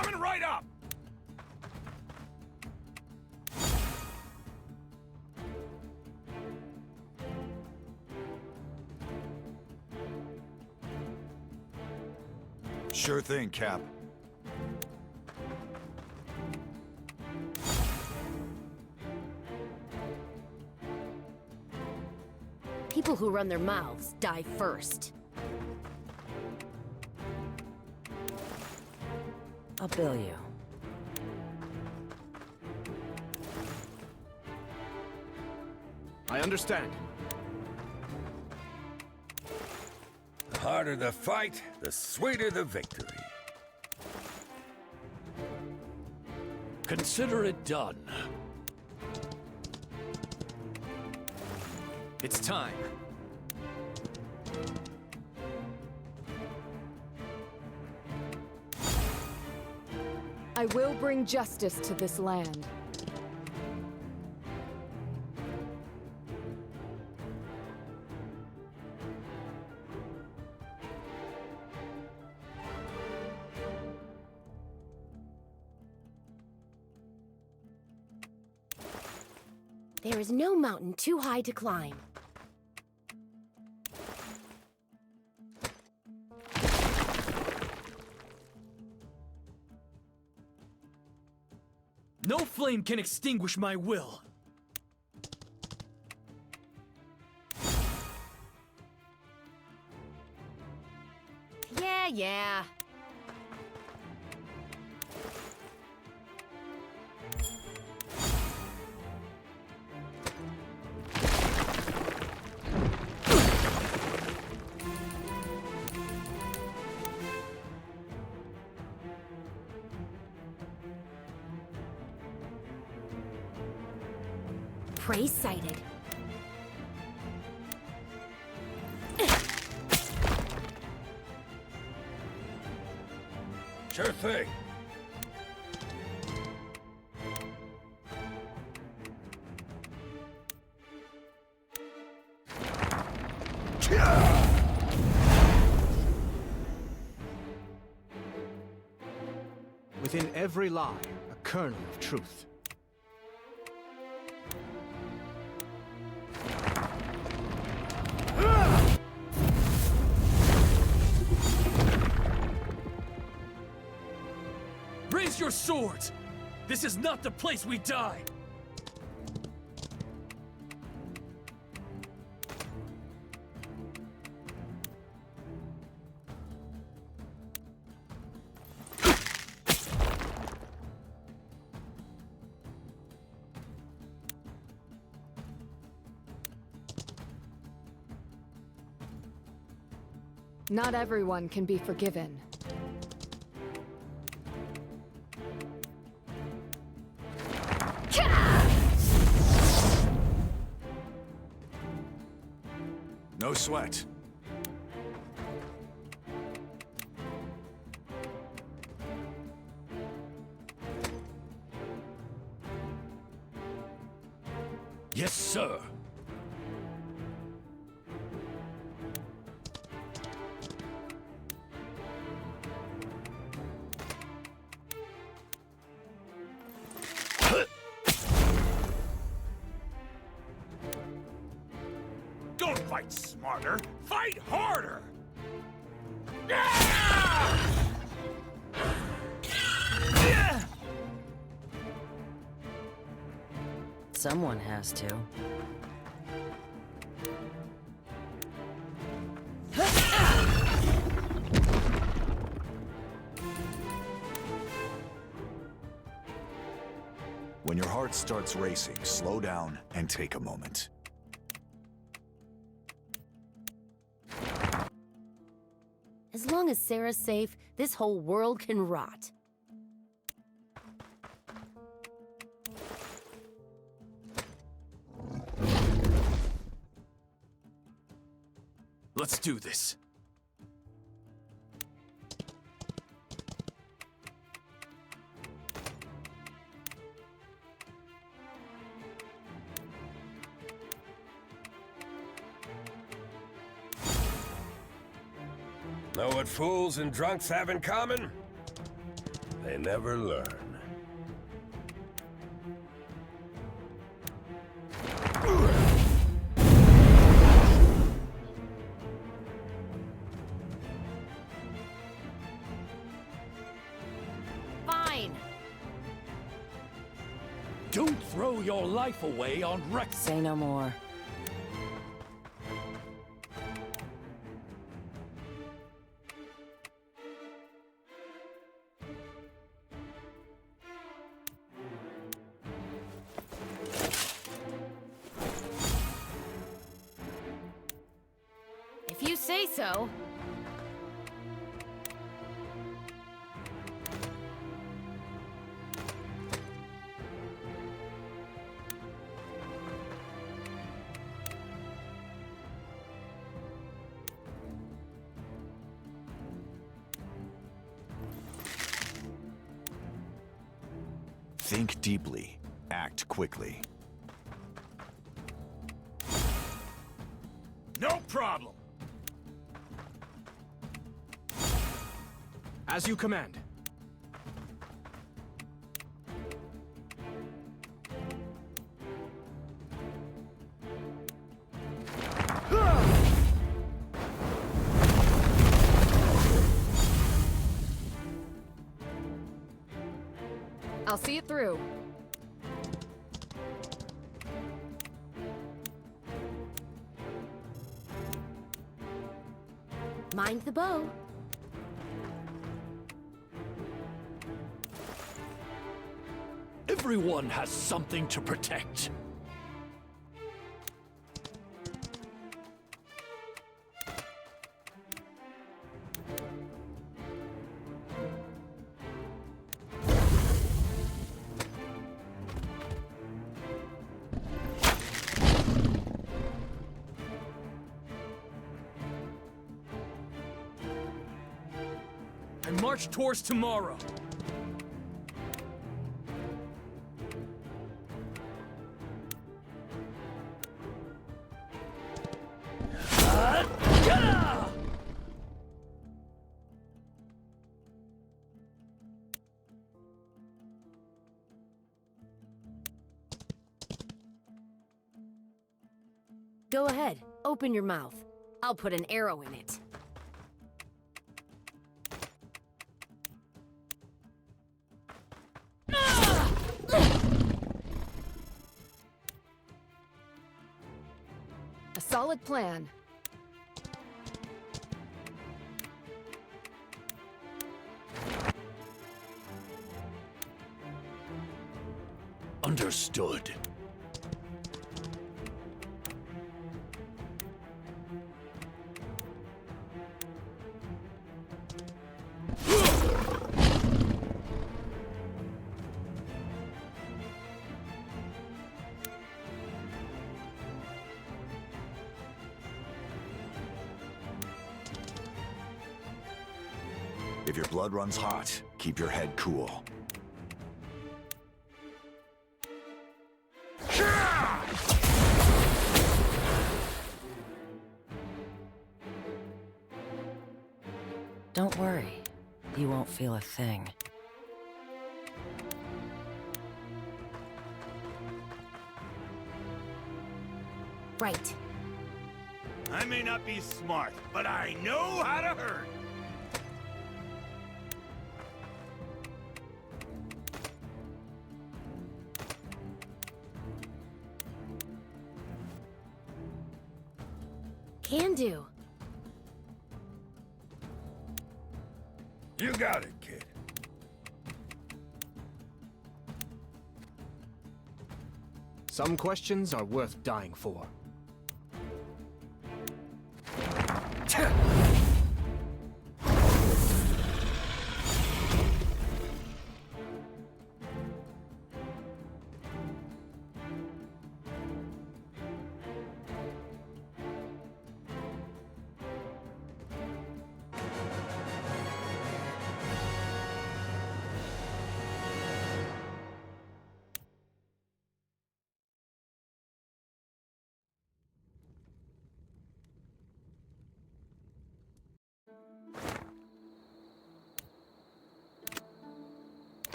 Coming right up! Sure thing, Cap. People who run their mouths die first. I'll bill you. I understand. The harder the fight, the sweeter the victory. Consider it done. It's time. I will bring justice to this land. There is no mountain too high to climb. No flame can extinguish my will. Yeah. Prey sighted. Sure thing. Within every lie, a kernel of truth. Raise your swords! This is not the place we die! Not everyone can be forgiven. No sweat. Yes, sir. Don't fight smarter, fight harder! Someone has to. When your heart starts racing, slow down and take a moment. As long as Sarah's safe, this whole world can rot. Let's do this. Know what fools and drunks have in common? They never learn. Fine. Don't throw your life away on Rex. Say no more. If you say so. Think deeply. Act quickly. No problem! As you command. I'll see it through. Mind the bow. Everyone has something to protect. And march towards tomorrow. Go ahead. Open your mouth. I'll put an arrow in it. A solid plan. Understood. If your blood runs hot, keep your head cool. Don't worry. You won't feel a thing. Right. I may not be smart, but I know how to hurt. Can do. You got it, kid. Some questions are worth dying for.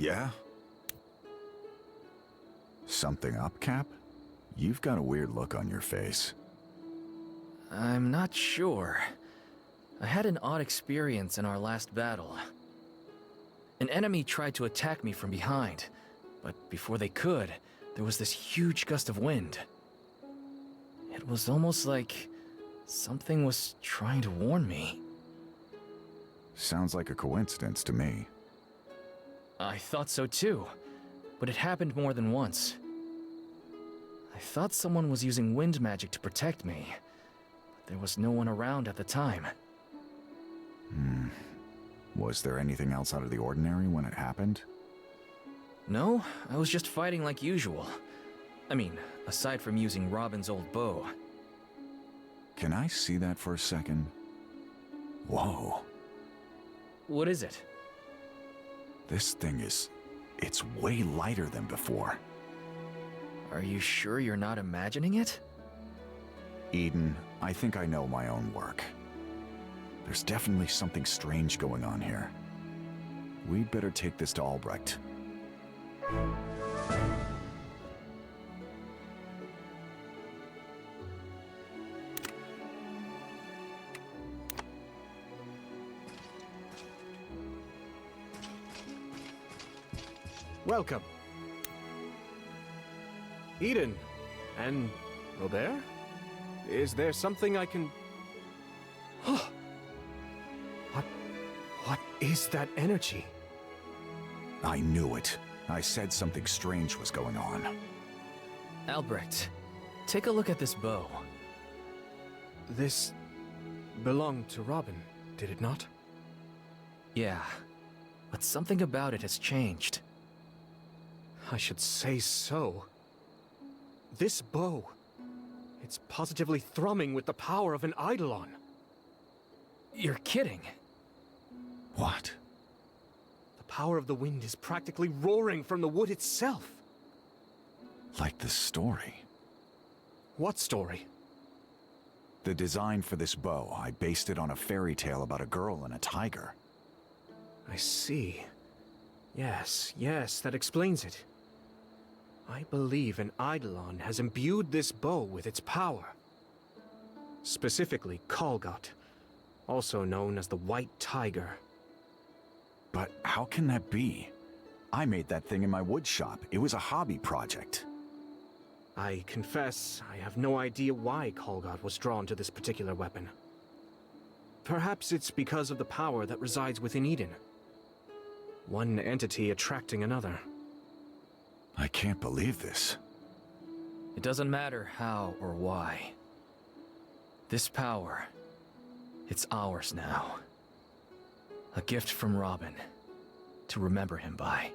Yeah? Something up, Cap? You've got a weird look on your face. I'm not sure. I had an odd experience in our last battle. An enemy tried to attack me from behind, but before they could, there was this huge gust of wind. It was almost like something was trying to warn me. Sounds like a coincidence to me. I thought so too, but it happened more than once. I thought someone was using wind magic to protect me, but there was no one around at the time. Was there anything else out of the ordinary when it happened? No, I was just fighting like usual. I mean, aside from using Robin's old bow. Can I see that for a second? Whoa. What is it? This thing it's way lighter than before. Are you sure you're not imagining it? Eden, I think I know my own work. There's definitely something strange going on here. We'd better take this to Albrecht. Welcome. Eden and Robert? Is there something I can... What is that energy? I knew it. I said something strange was going on. Albrecht, take a look at this bow. This belonged to Robin, did it not? Yeah, but something about it has changed. I should say so. This bow, it's positively thrumming with the power of an Eidolon. You're kidding. What? The power of the wind is practically roaring from the wood itself. Like the story. What story? The design for this bow, I based it on a fairy tale about a girl and a tiger. I see. Yes, that explains it. I believe an Eidolon has imbued this bow with its power. Specifically, Kolgot, also known as the White Tiger. But how can that be? I made that thing in my wood shop. It was a hobby project. I confess, I have no idea why Kolgot was drawn to this particular weapon. Perhaps it's because of the power that resides within Eden. One entity attracting another. I can't believe this. It doesn't matter how or why. This power, it's ours now. A gift from Robin, to remember him by.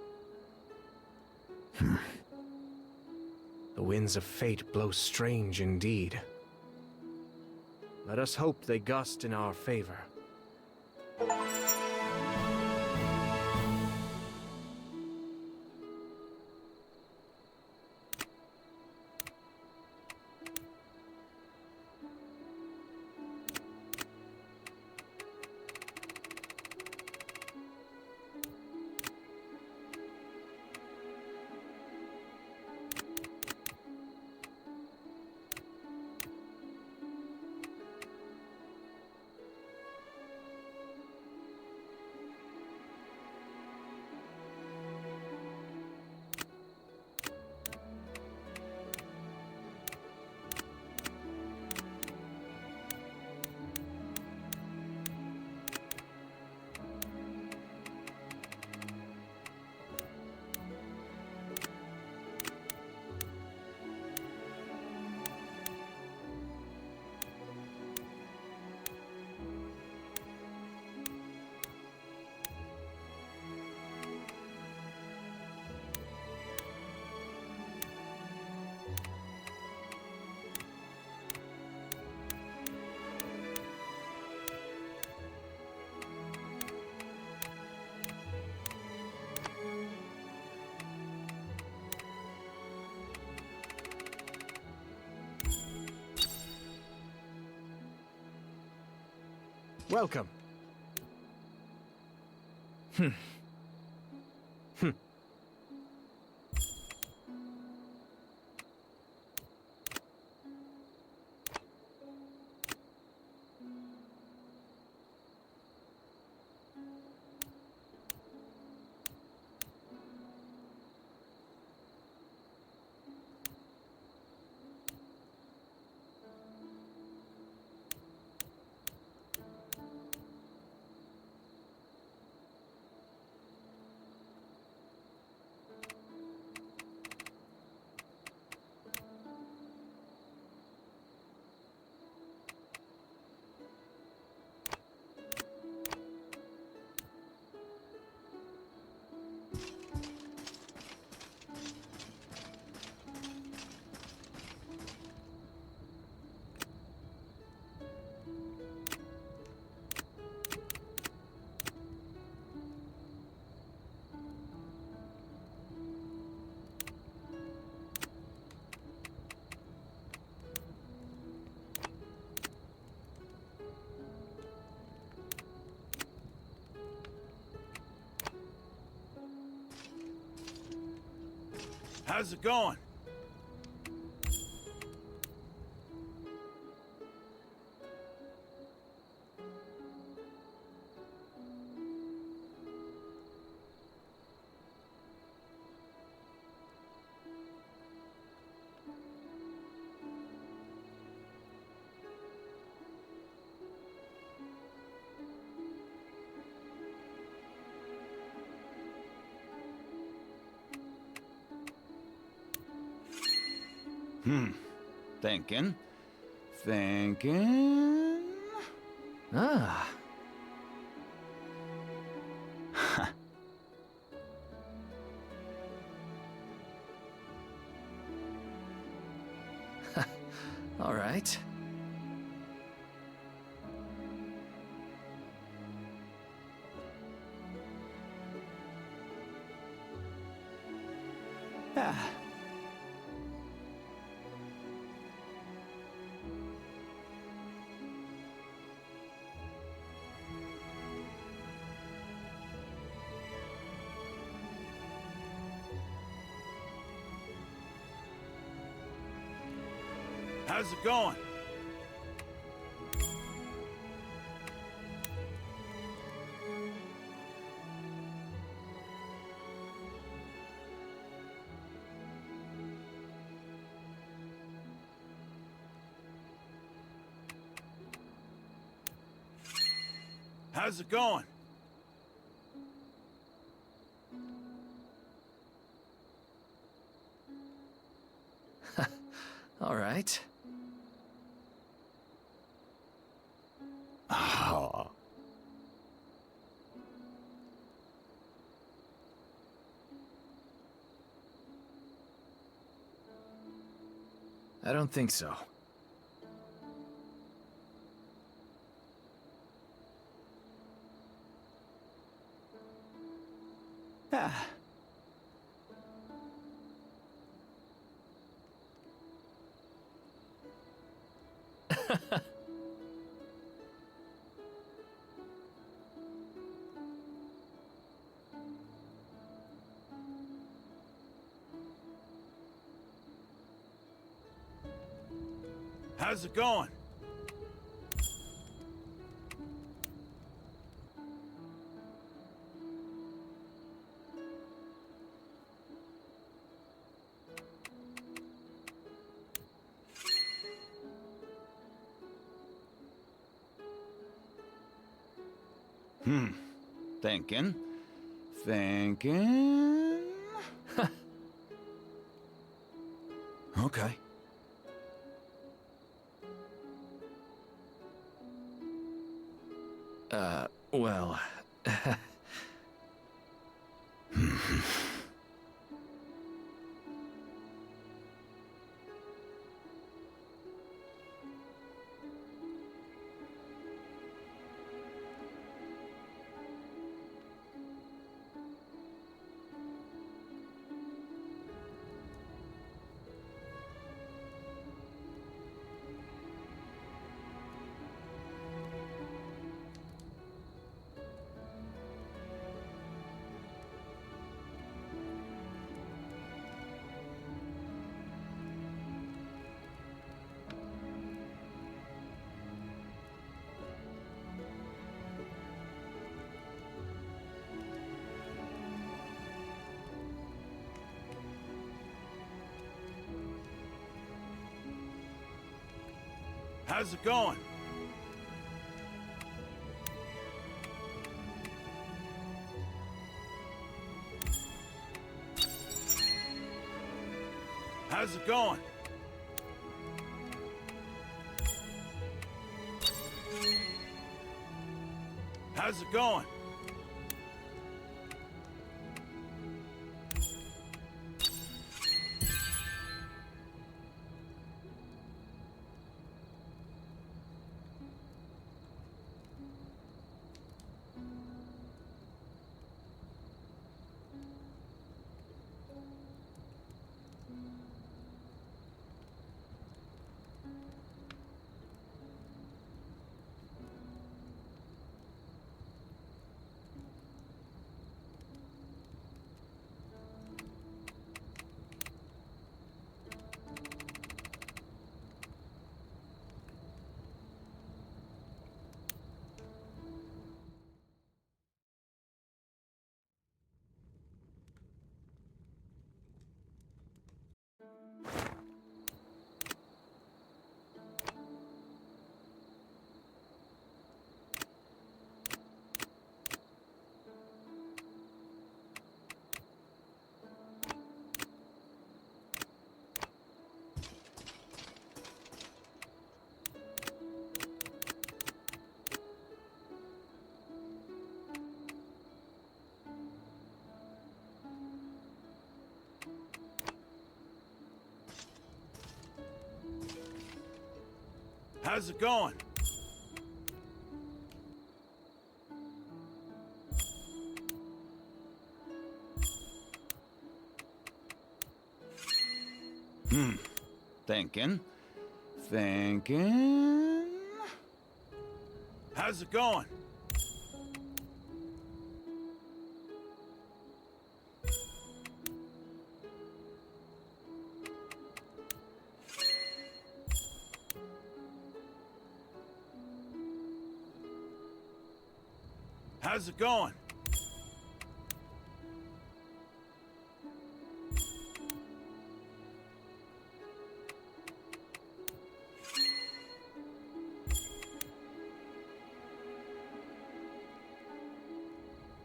The winds of fate blow strange indeed. Let us hope they gust in our favor. Welcome. How's it going? Thinking. Thinking. Ah. All right. Ah. How's it going? How's it going? All right. Ah. I don't think so. Ah. How's it going? Thinking. Thinking. Okay. Well... How's it going? How's it going? How's it going? How's it going? Thinking. How's it going? How's it going?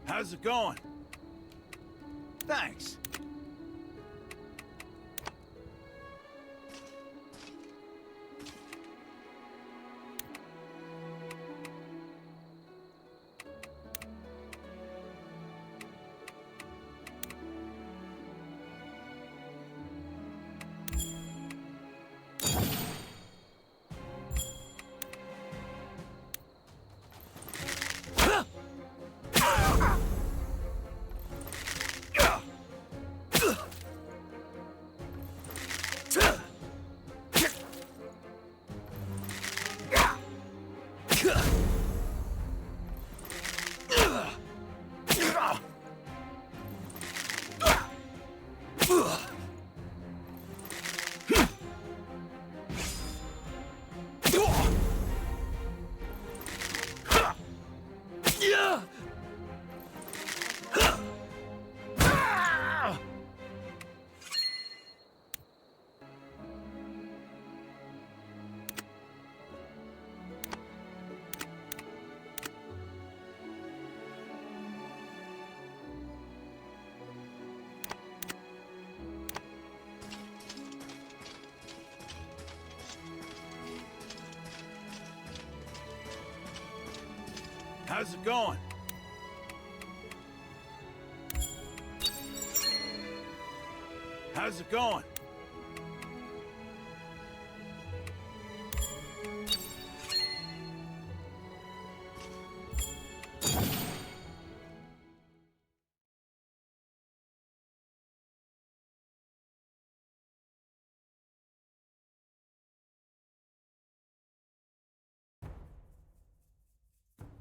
How's it going? Thanks. How's it going? How's it going?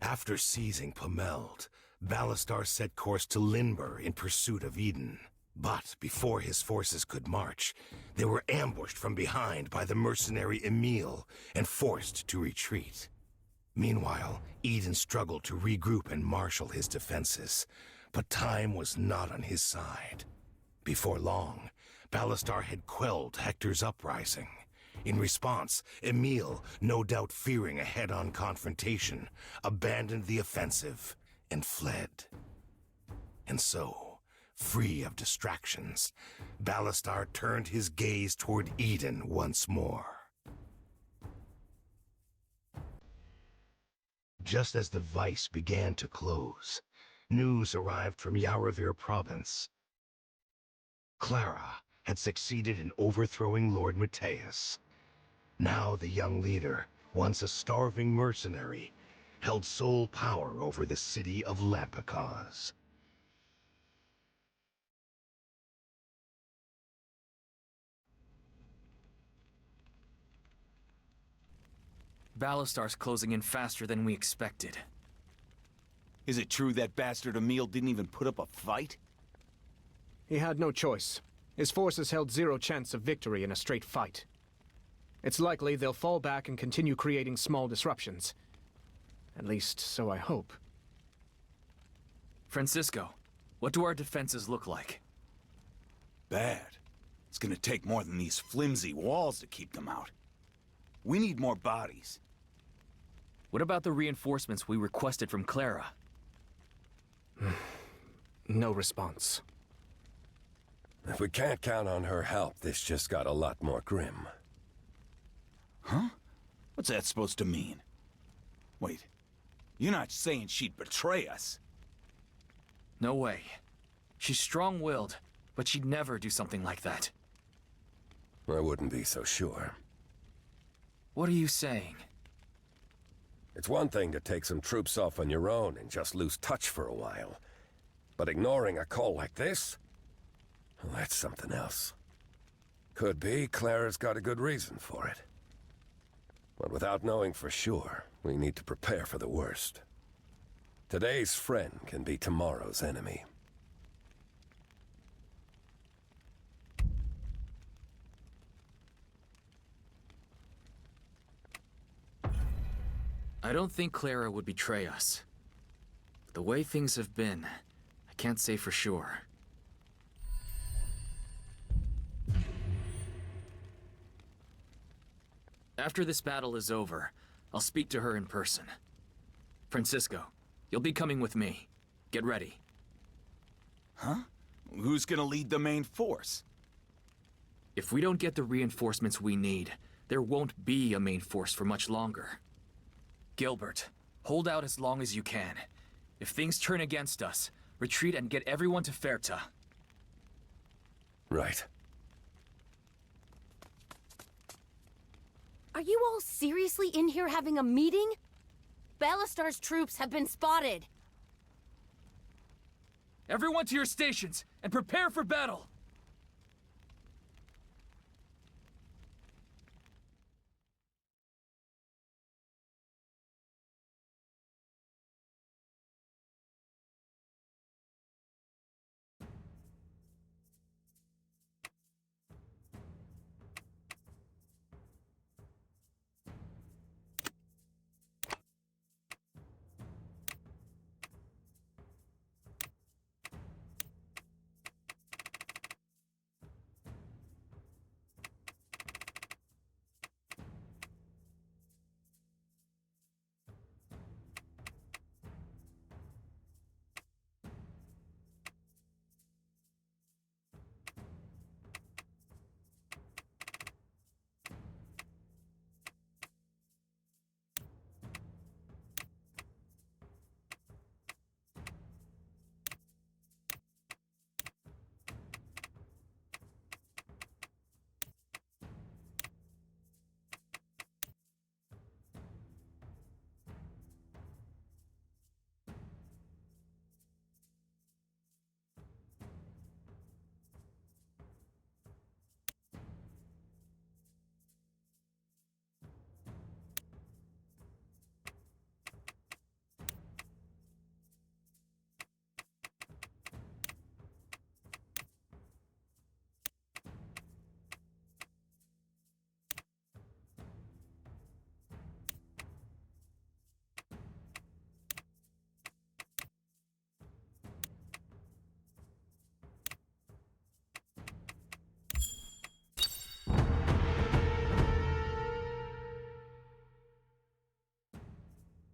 After seizing Pomeld, Ballastar set course to Linbur in pursuit of Eden. But before his forces could march, they were ambushed from behind by the mercenary Emil and forced to retreat. Meanwhile, Eden struggled to regroup and marshal his defenses, but time was not on his side. Before long, Ballastar had quelled Hector's uprising. In response, Emil, no doubt fearing a head-on confrontation, abandoned the offensive and fled. And so, free of distractions, Ballastar turned his gaze toward Eden once more. Just as the vice began to close, news arrived from Yaravir province. Clara had succeeded in overthrowing Lord Mateus. Now the young leader, once a starving mercenary, held sole power over the city of Lampicos. Ballastar's closing in faster than we expected. Is it true that bastard Emil didn't even put up a fight? He had no choice. His forces held zero chance of victory in a straight fight. It's likely they'll fall back and continue creating small disruptions. At least, so I hope. Francisco, what do our defenses look like? Bad. It's gonna take more than these flimsy walls to keep them out. We need more bodies. What about the reinforcements we requested from Clara? No response. If we can't count on her help, this just got a lot more grim. Huh? What's that supposed to mean? Wait, you're not saying she'd betray us? No way. She's strong-willed, but she'd never do something like that. I wouldn't be so sure. What are you saying? It's one thing to take some troops off on your own and just lose touch for a while. But ignoring a call like this? Well, that's something else. Could be Clara's got a good reason for it. But without knowing for sure, we need to prepare for the worst. Today's friend can be tomorrow's enemy. I don't think Clara would betray us. The way things have been, I can't say for sure. After this battle is over, I'll speak to her in person. Francisco, you'll be coming with me. Get ready. Huh? Who's gonna lead the main force? If we don't get the reinforcements we need, there won't be a main force for much longer. Gilbert, hold out as long as you can. If things turn against us, retreat and get everyone to Ferta. Right. Are you all seriously in here having a meeting? Ballastar's troops have been spotted. Everyone to your stations, and prepare for battle!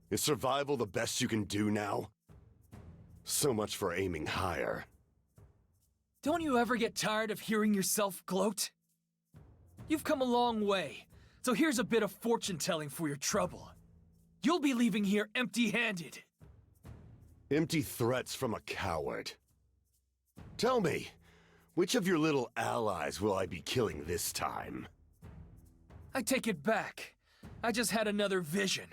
Is survival the best you can do now? So much for aiming higher. Don't you ever get tired of hearing yourself gloat? You've come a long way, so here's a bit of fortune-telling for your trouble. You'll be leaving here empty-handed. Empty threats from a coward. Tell me, which of your little allies will I be killing this time? I take it back. I just had another vision.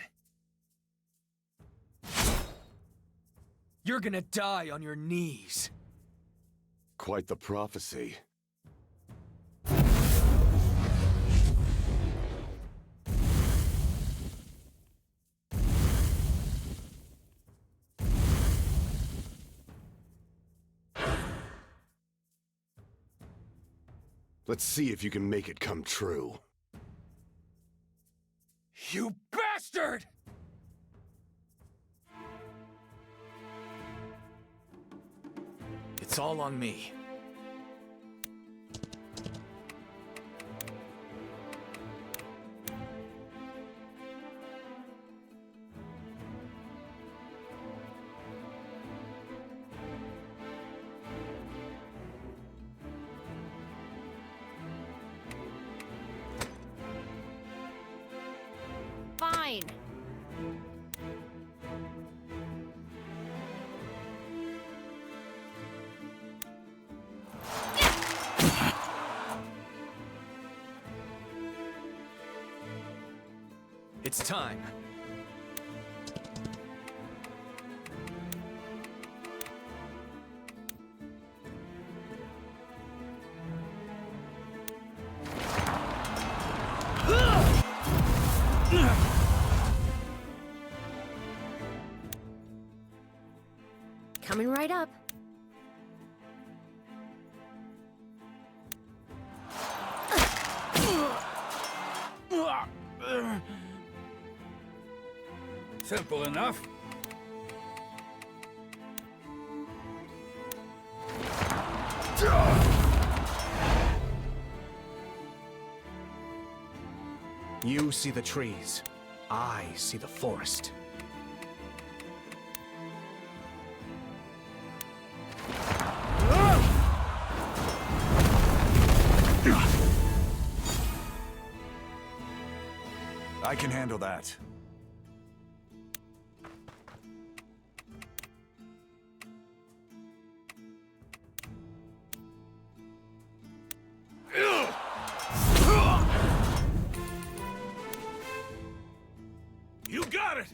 You're gonna die on your knees. Quite the prophecy. Let's see if you can make it come true. You bastard! It's all on me. Fine. It's time. Coming right up. Simple enough. You see the trees. I see the forest. I can handle that. You got it!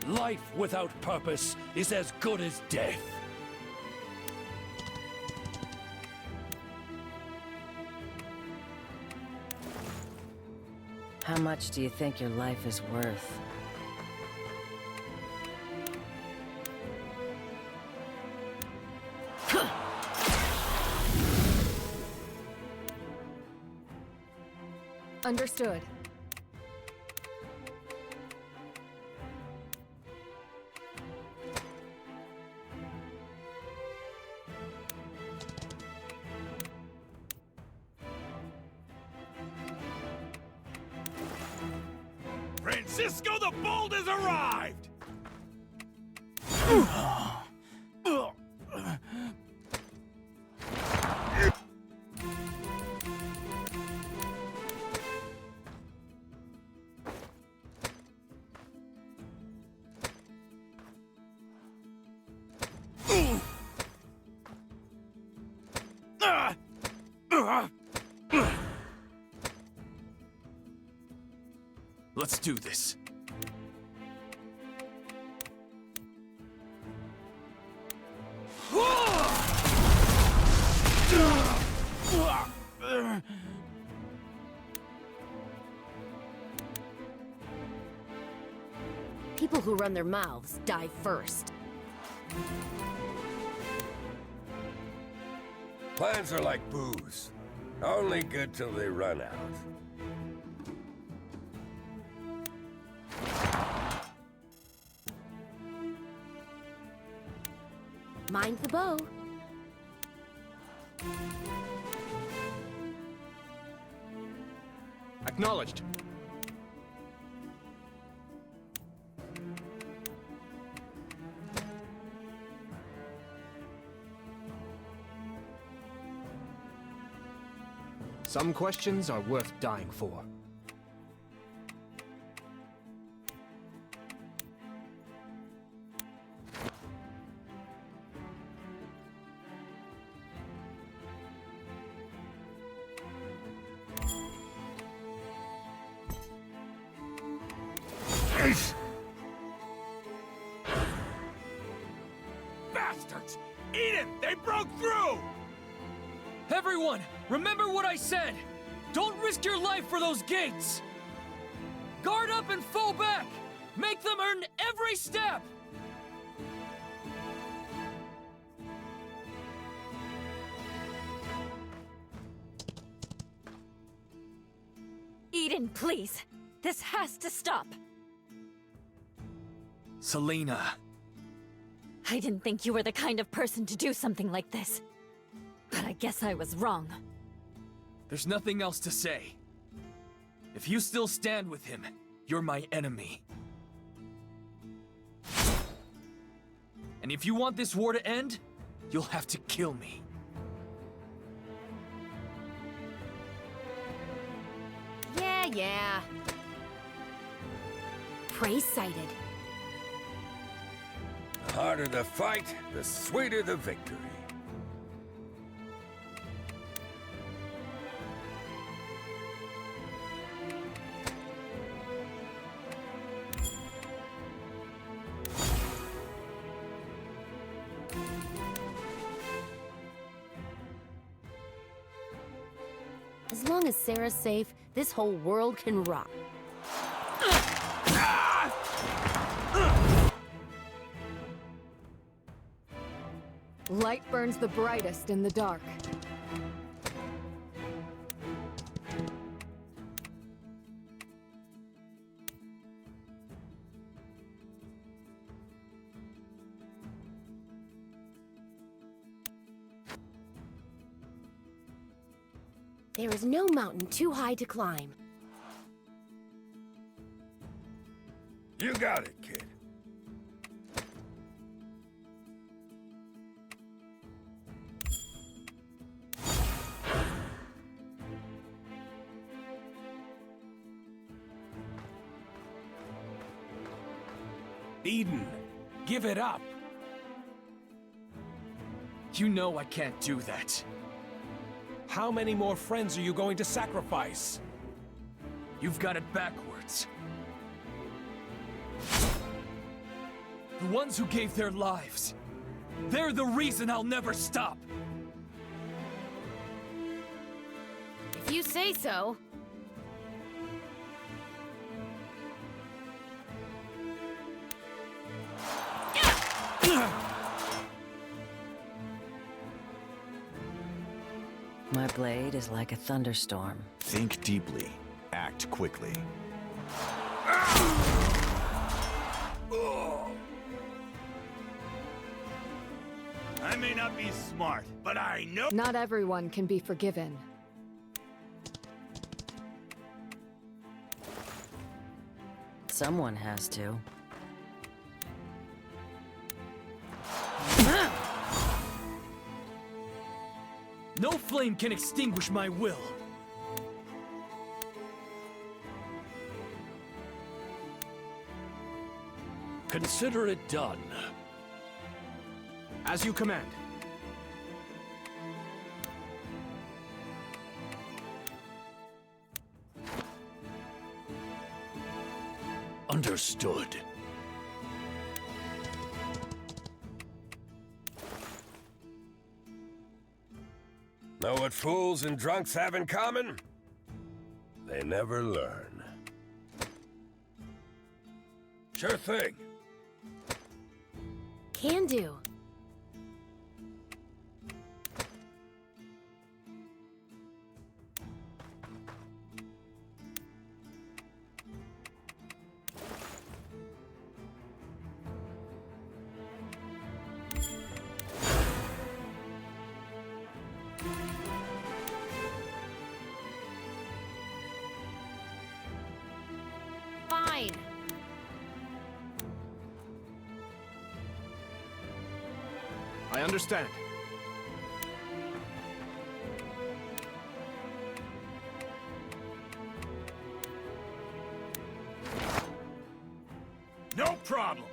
Life without purpose is as good as death. How much do you think your life is worth? Understood. Francisco the Bold has arrived! Let's do this. People who run their mouths die first. Plans are like booze. Only good till they run out. Mind the bow. Acknowledged. Some questions are worth dying for. Bastards! Eden, they broke through! Everyone, remember what I said! Don't risk your life for those gates! Guard up and fall back! Make them earn every step! Eden, please. This has to stop. Selena. I didn't think you were the kind of person to do something like this. But I guess I was wrong. There's nothing else to say. If you still stand with him, you're my enemy. And if you want this war to end, you'll have to kill me. Yeah. Prey sighted. The harder the fight, the sweeter the victory. As long as Sarah's safe, this whole world can rock. Light burns the brightest in the dark. There is no mountain too high to climb. You got it, kid. Eden, give it up. You know I can't do that. How many more friends are you going to sacrifice? You've got it backwards. The ones who gave their lives, they're the reason I'll never stop. If you say so. My blade is like a thunderstorm. Think deeply. Act quickly. I may not be smart, but I know. Not everyone can be forgiven. Someone has to. No flame can extinguish my will. Consider it done. As you command. Understood. Know what fools and drunks have in common? They never learn. Sure thing. Can do. Fine. I understand. No problem.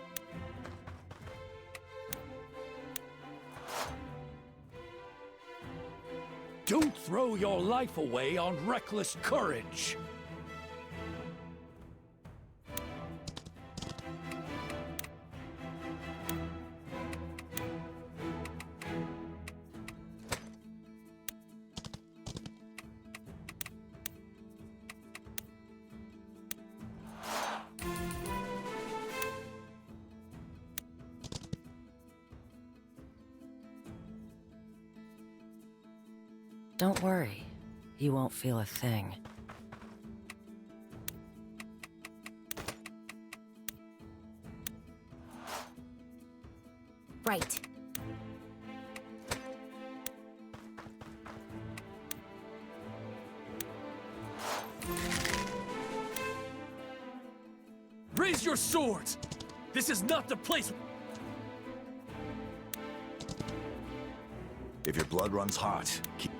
Don't throw your life away on reckless courage. Don't worry. You won't feel a thing. Right. Raise your swords! This is not the place. If your blood runs hot, keep...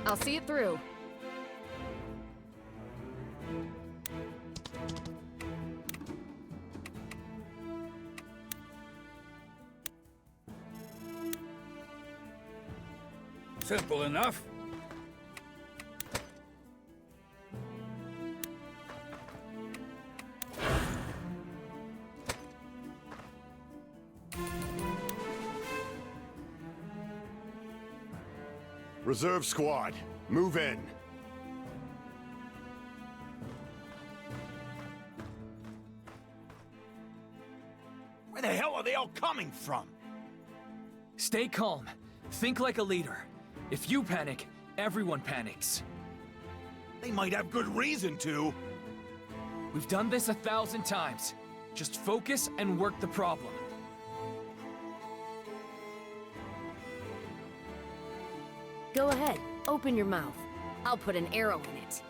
I'll see it through. Simple enough. Reserve squad, move in. Where the hell are they all coming from? Stay calm. Think like a leader. If you panic, everyone panics. They might have good reason to. We've done this 1,000 times. Just focus and work the problem. Go ahead, open your mouth. I'll put an arrow in it.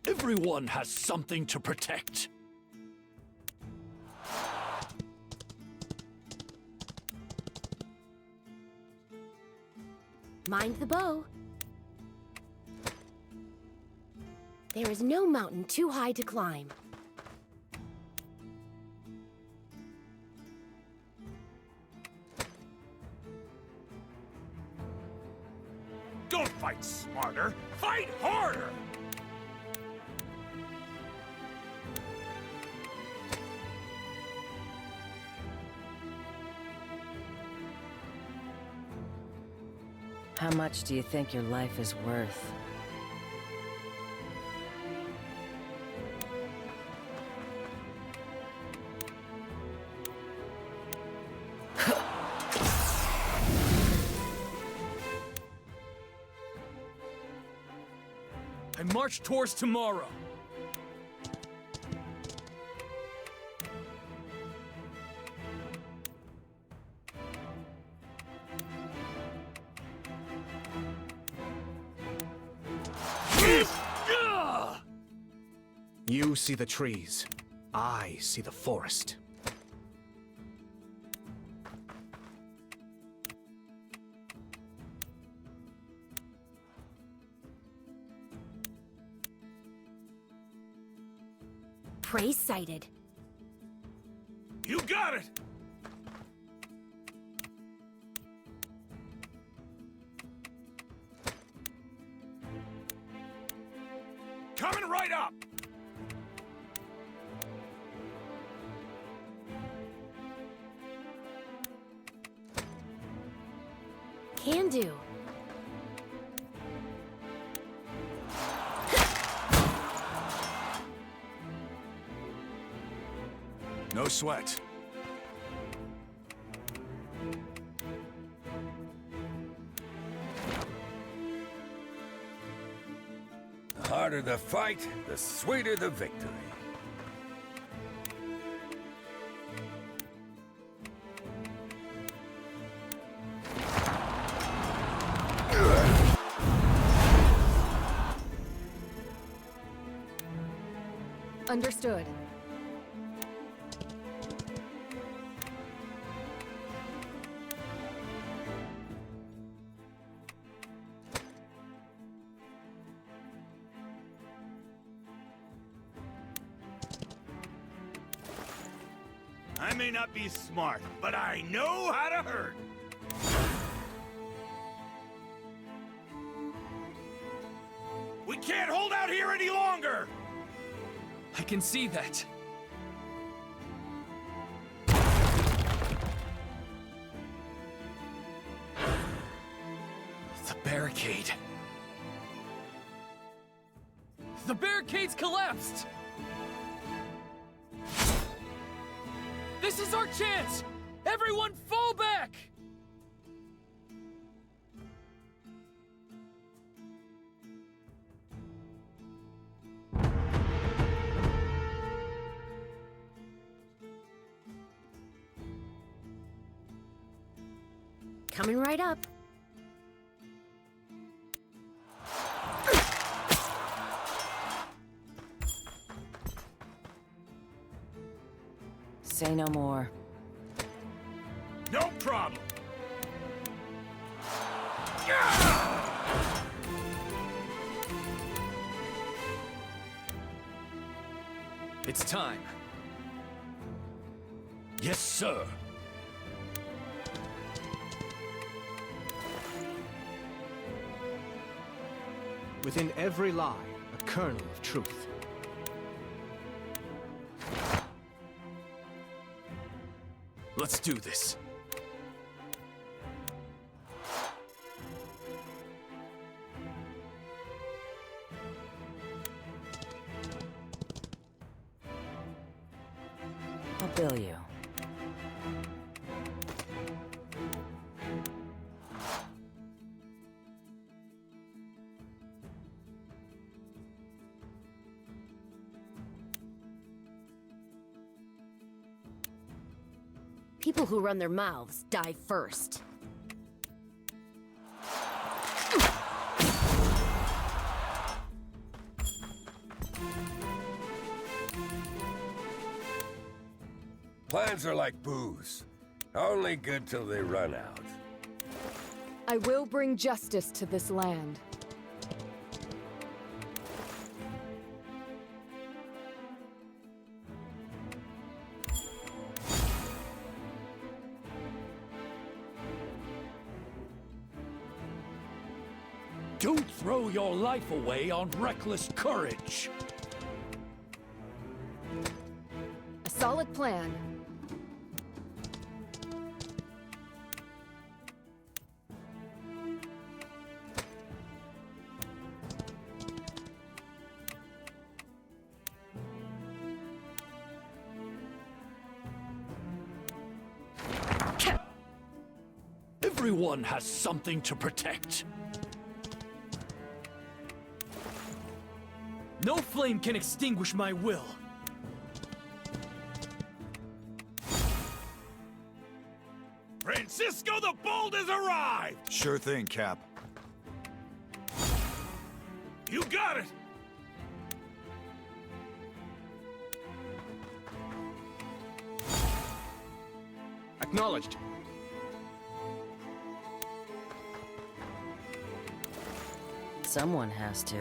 Everyone has something to protect. Mind the bow. There is no mountain too high to climb. Don't fight smarter, fight harder! How much do you think your life is worth? I march towards tomorrow. You see the trees. I see the forest. Prey sighted. You got it! Coming right up! Can do. No sweat. The harder the fight, the sweeter the victory. Understood. I may not be smart, but I know how to hurt. We can't hold out here any longer! I can see that. The barricade. The barricade's collapsed! This is our chance! Everyone fall back! Coming right up. Say no more. No problem! It's time. Yes, sir. Within every lie, a kernel of truth. Let's do this. I'll bill you. People who run their mouths die first. Plans are like booze. Only good till they run out. I will bring justice to this land. Don't throw your life away on reckless courage. A solid plan. Everyone has something to protect. No flame can extinguish my will. Francisco the Bold has arrived! Sure thing, Cap. You got it! Acknowledged. Someone has to.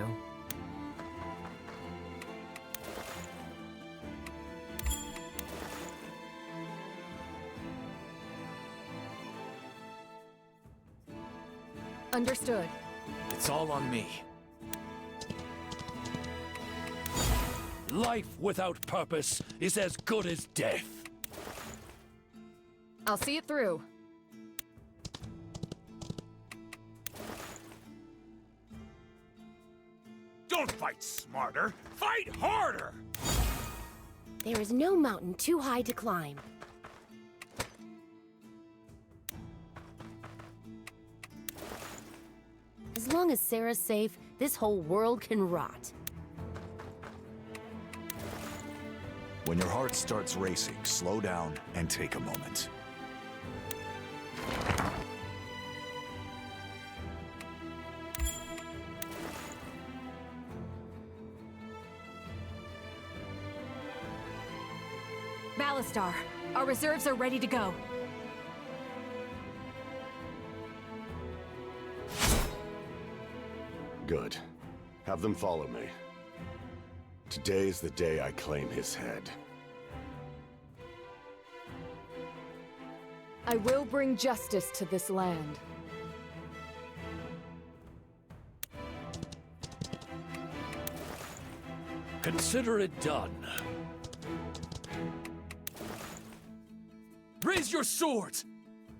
Understood. It's all on me. Life without purpose is as good as death. I'll see it through. Don't fight smarter, fight harder! There is no mountain too high to climb. As long as Sarah's safe, this whole world can rot. When your heart starts racing, slow down and take a moment. Ballastar, our reserves are ready to go. Good. Have them follow me. Today is the day I claim his head. I will bring justice to this land. Consider it done. Raise your swords!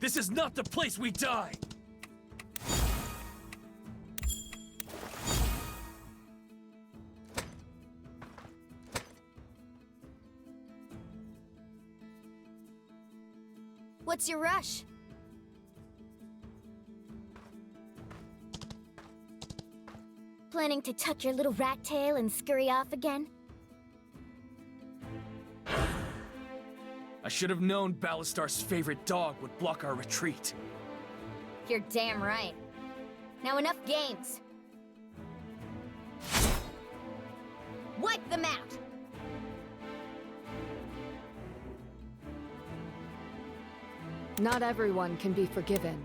This is not the place we die! What's your rush? Planning to tuck your little rat tail and scurry off again? I should have known Ballastar's favorite dog would block our retreat. You're damn right. Now enough games. Wipe them out! Not everyone can be forgiven.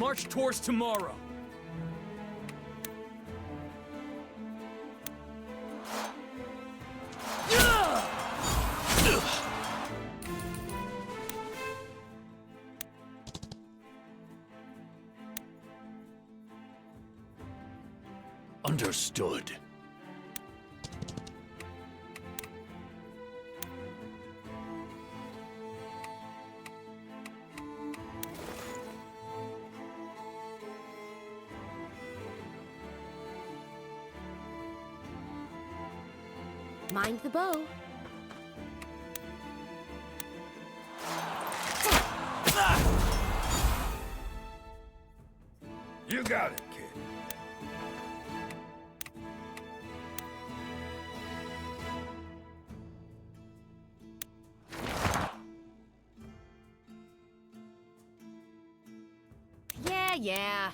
march towards tomorrow. Understood. Mind the bow. You got it, kid. Yeah.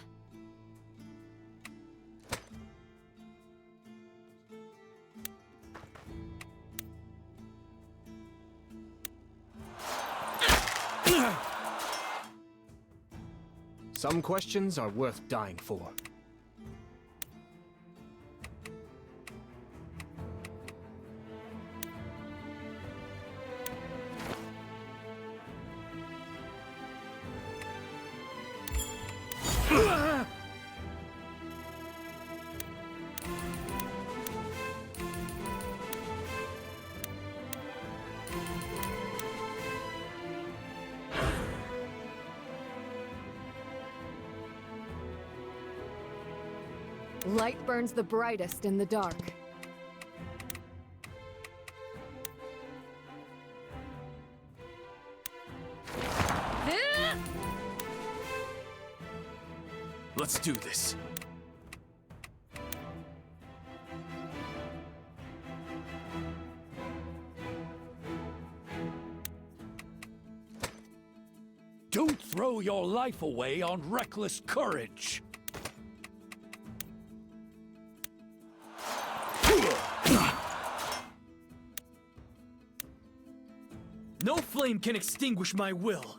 Some questions are worth dying for. Light burns the brightest in the dark. Let's do this. Don't throw your life away on reckless courage. No flame can extinguish my will.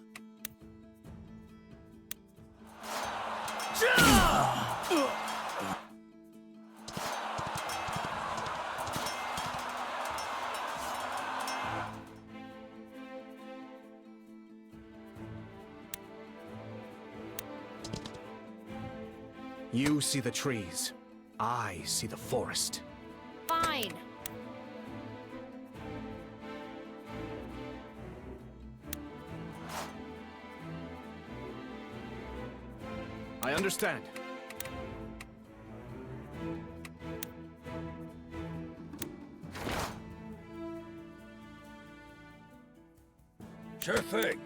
You see the trees. I see the forest. Fine. I understand. Sure thing.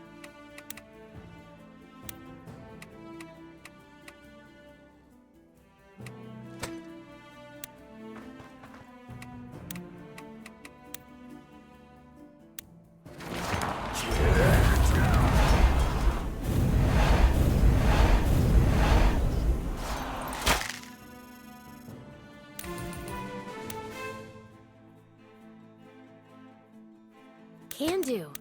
Can do.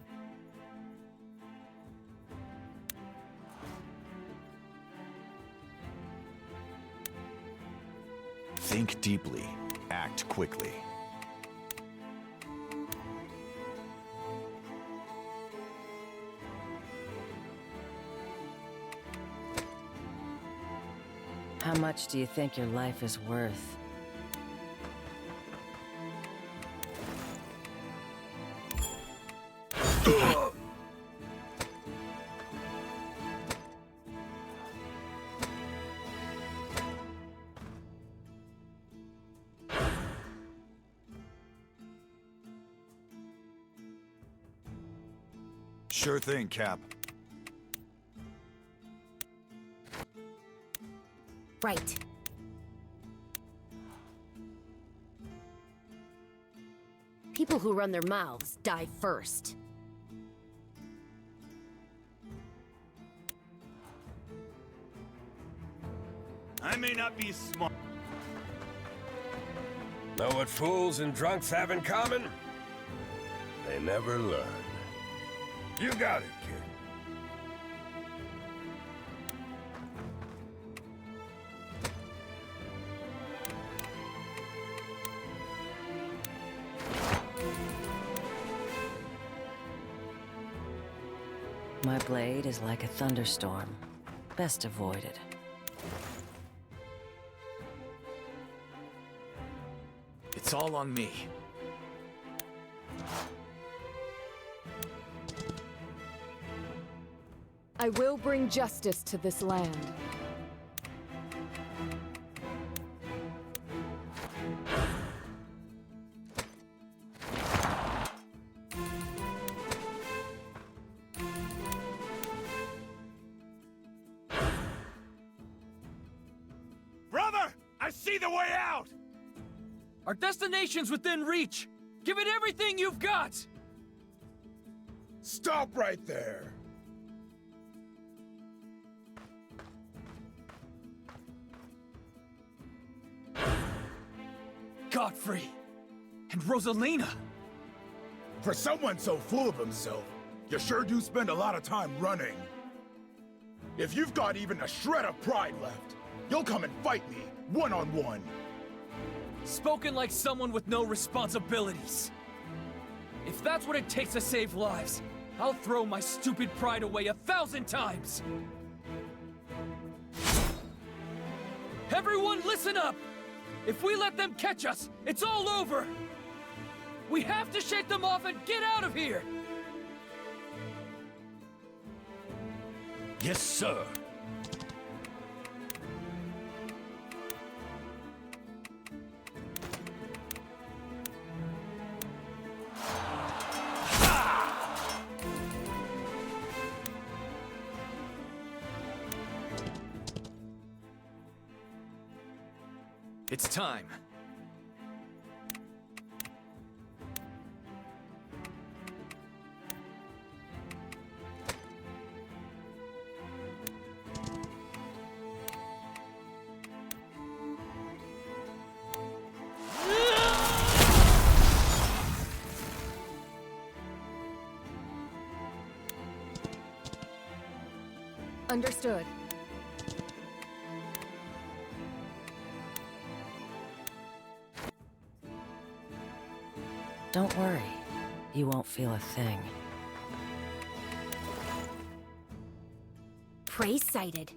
Think deeply. Act quickly. How much do you think your life is worth? Sure thing, Cap. Right. People who run their mouths die first. I may not be smart. Know what fools and drunks have in common? They never learn. You got it, kid. My blade is like a thunderstorm. Best avoided. It's all on me. I will bring justice to this land. Brother! I see the way out! Our destination's within reach! Give it everything you've got! Stop right there! Godfrey! And Rosalina! For someone so full of himself, you sure do spend a lot of time running. If you've got even a shred of pride left, you'll come and fight me, one-on-one. Spoken like someone with no responsibilities. If that's what it takes to save lives, I'll throw my stupid pride away 1,000 times! Everyone listen up! If we let them catch us, it's all over! We have to shake them off and get out of here! Yes, sir. It's time. Understood. Don't worry. You won't feel a thing. Prey sighted.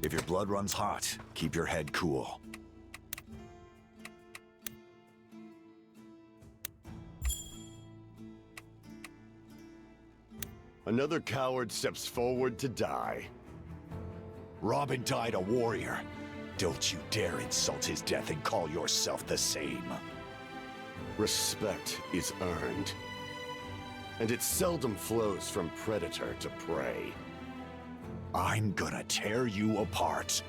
If your blood runs hot, keep your head cool. Another coward steps forward to die. Robin died a warrior. Don't you dare insult his death and call yourself the same. Respect is earned. And it seldom flows from predator to prey. I'm gonna tear you apart.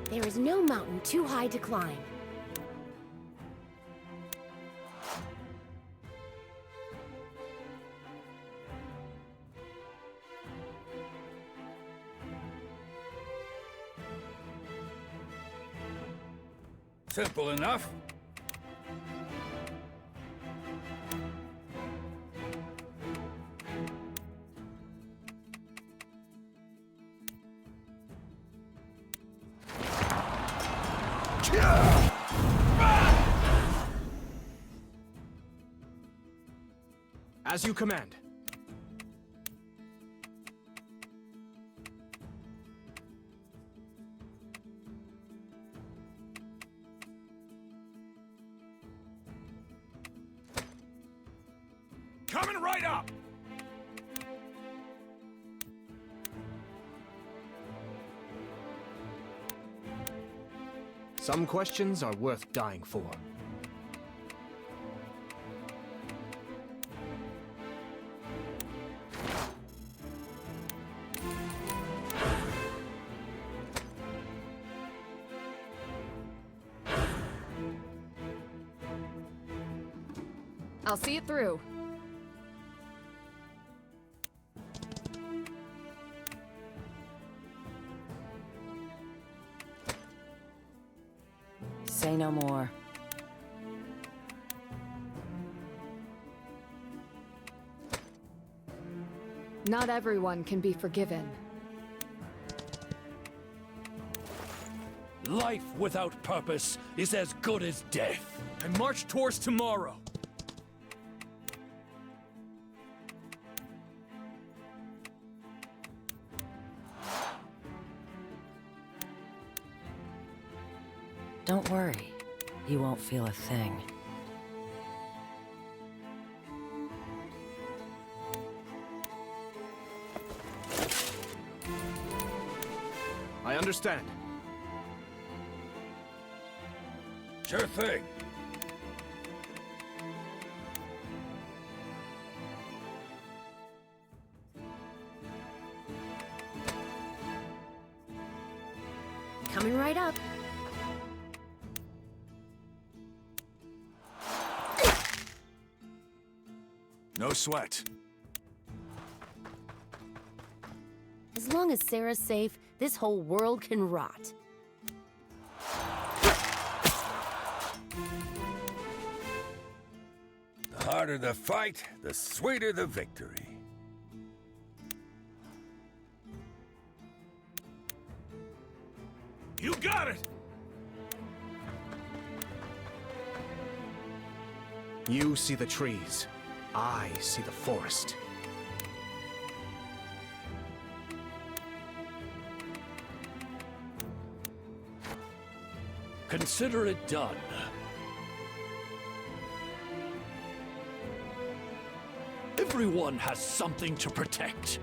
There is no mountain too high to climb. Simple enough. As you command. Coming right up! Some questions are worth dying for. I'll see it through. Say no more. Not everyone can be forgiven. Life without purpose is as good as death. I march towards tomorrow. Don't worry. You won't feel a thing. I understand. Sure thing. Coming right up. No sweat. As long as Sarah's safe, this whole world can rot. The harder the fight, the sweeter the victory. You got it! You see the trees. I see the forest. Consider it done. Everyone has something to protect.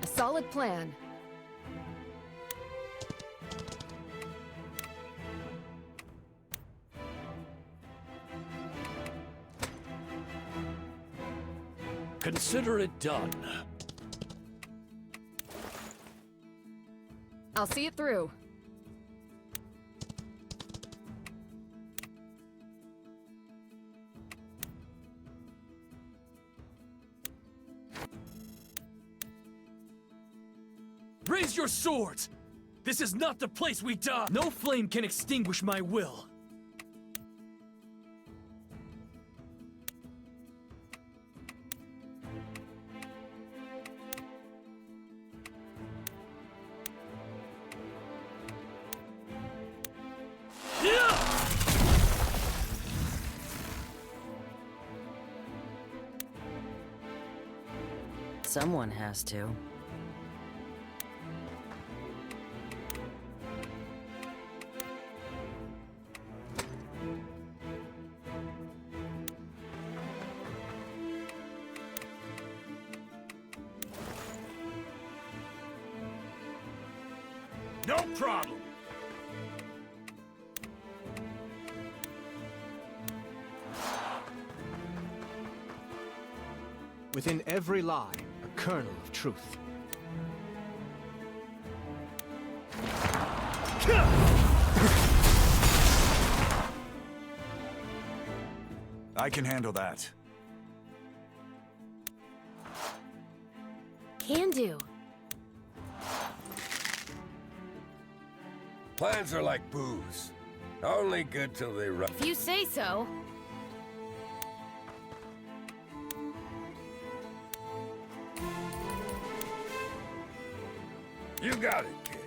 A solid plan. Consider it done. I'll see it through. Raise your swords! This is not the place we die! No flame can extinguish my will. Someone has to. No problem! Within every lie, a kernel of truth. I can handle that. Can do. Plans are like booze. Only good till they run. If you say so. You got it, kid.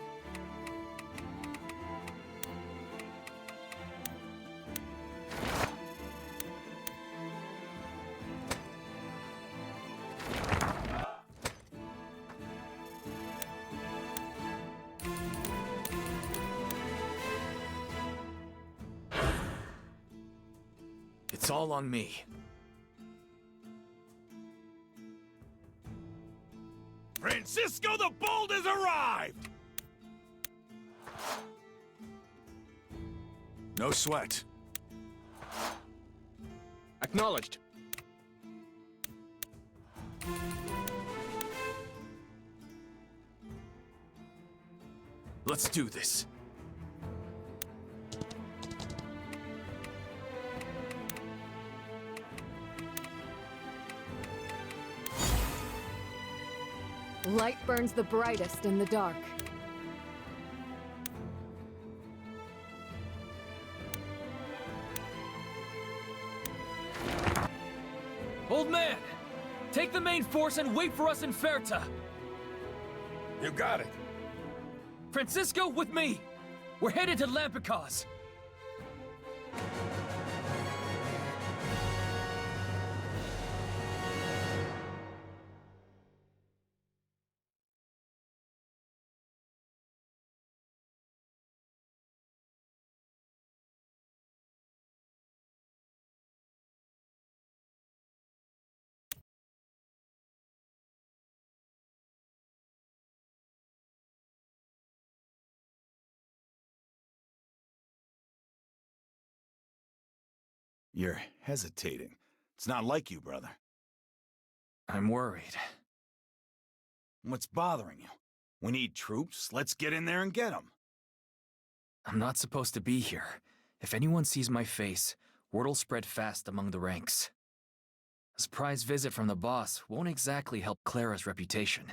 It's all on me. Francisco the Bold has arrived! No sweat. Acknowledged. Let's do this. Light burns the brightest in the dark. Take the main force and wait for us in Ferta! You got it. Francisco, with me! We're headed to Lampicos! You're hesitating. It's not like you, brother. I'm worried. What's bothering you? We need troops. Let's get in there and get them. I'm not supposed to be here. If anyone sees my face, word'll spread fast among the ranks. A surprise visit from the boss won't exactly help Clara's reputation.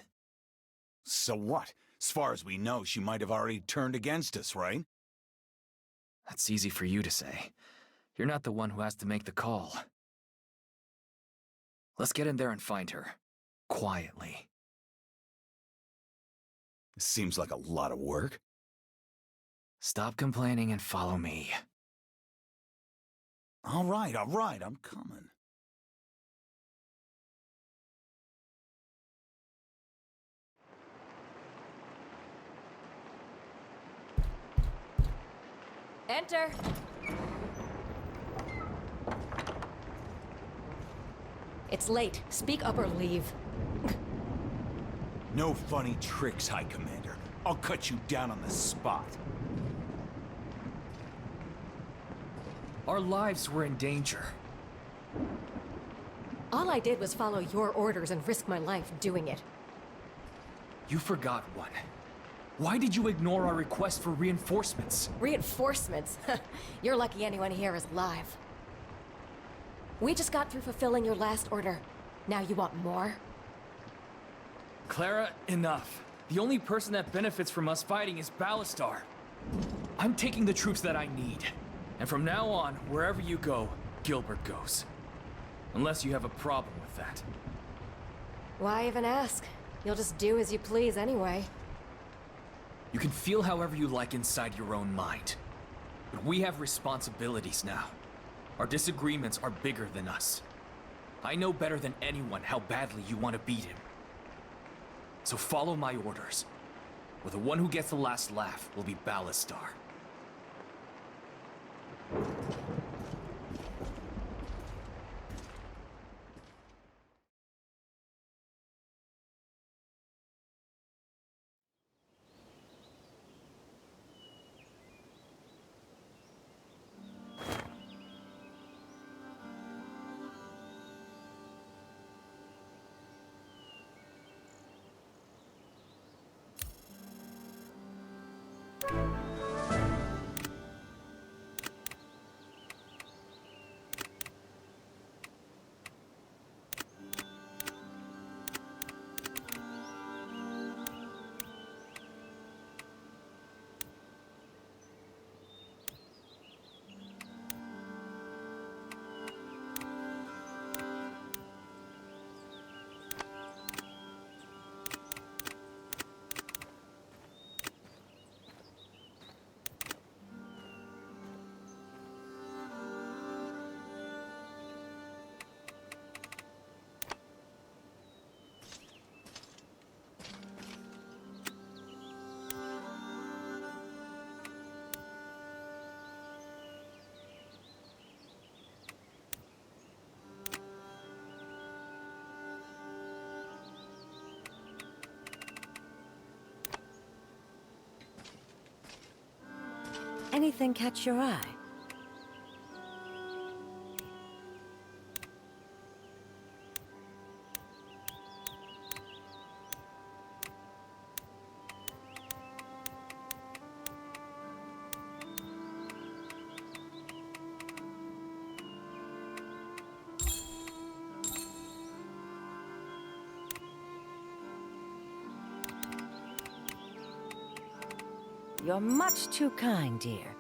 So what? As far as we know, she might have already turned against us, right? That's easy for you to say. You're not the one who has to make the call. Let's get in there and find her. Quietly. This seems like a lot of work. Stop complaining and follow me. All right, I'm coming. Enter! It's late. Speak up or leave. No funny tricks, High Commander. I'll cut you down on the spot. Our lives were in danger. All I did was follow your orders and risk my life doing it. You forgot one. Why did you ignore our request for reinforcements? Reinforcements? You're lucky anyone here is alive. We just got through fulfilling your last order. Now you want more? Clara, enough. The only person that benefits from us fighting is Ballastar. I'm taking the troops that I need. And from now on, wherever you go, Gilbert goes. Unless you have a problem with that. Why even ask? You'll just do as you please anyway. You can feel however you like inside your own mind. But we have responsibilities now. Our disagreements are bigger than us. I know better than anyone how badly you want to beat him. So follow my orders. Or the one who gets the last laugh will be Ballastar. Anything catch your eye? You're much too kind, dear.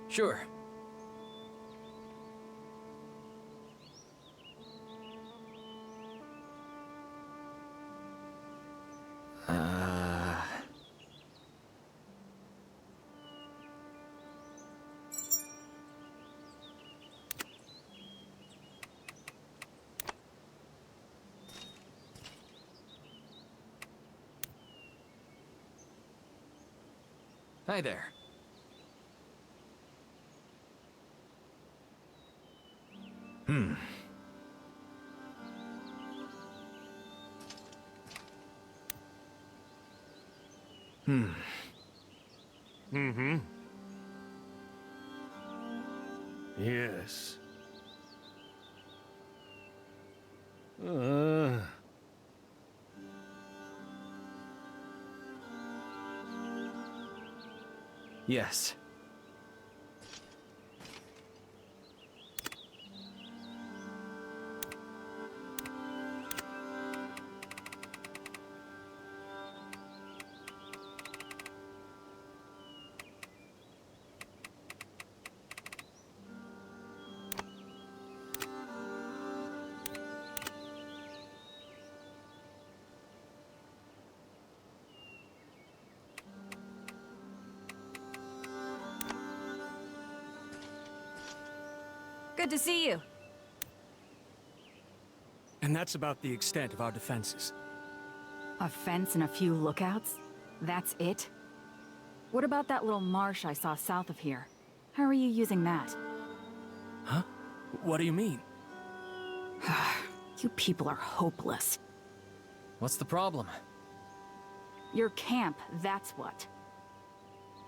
Sure. Hi there. Mm-hmm. Yes. Yes. Good to see you. And that's about the extent of our defenses. A fence and a few lookouts? That's it? What about that little marsh I saw south of here? How are you using that? Huh? What do you mean? You people are hopeless. What's the problem? Your camp, that's what.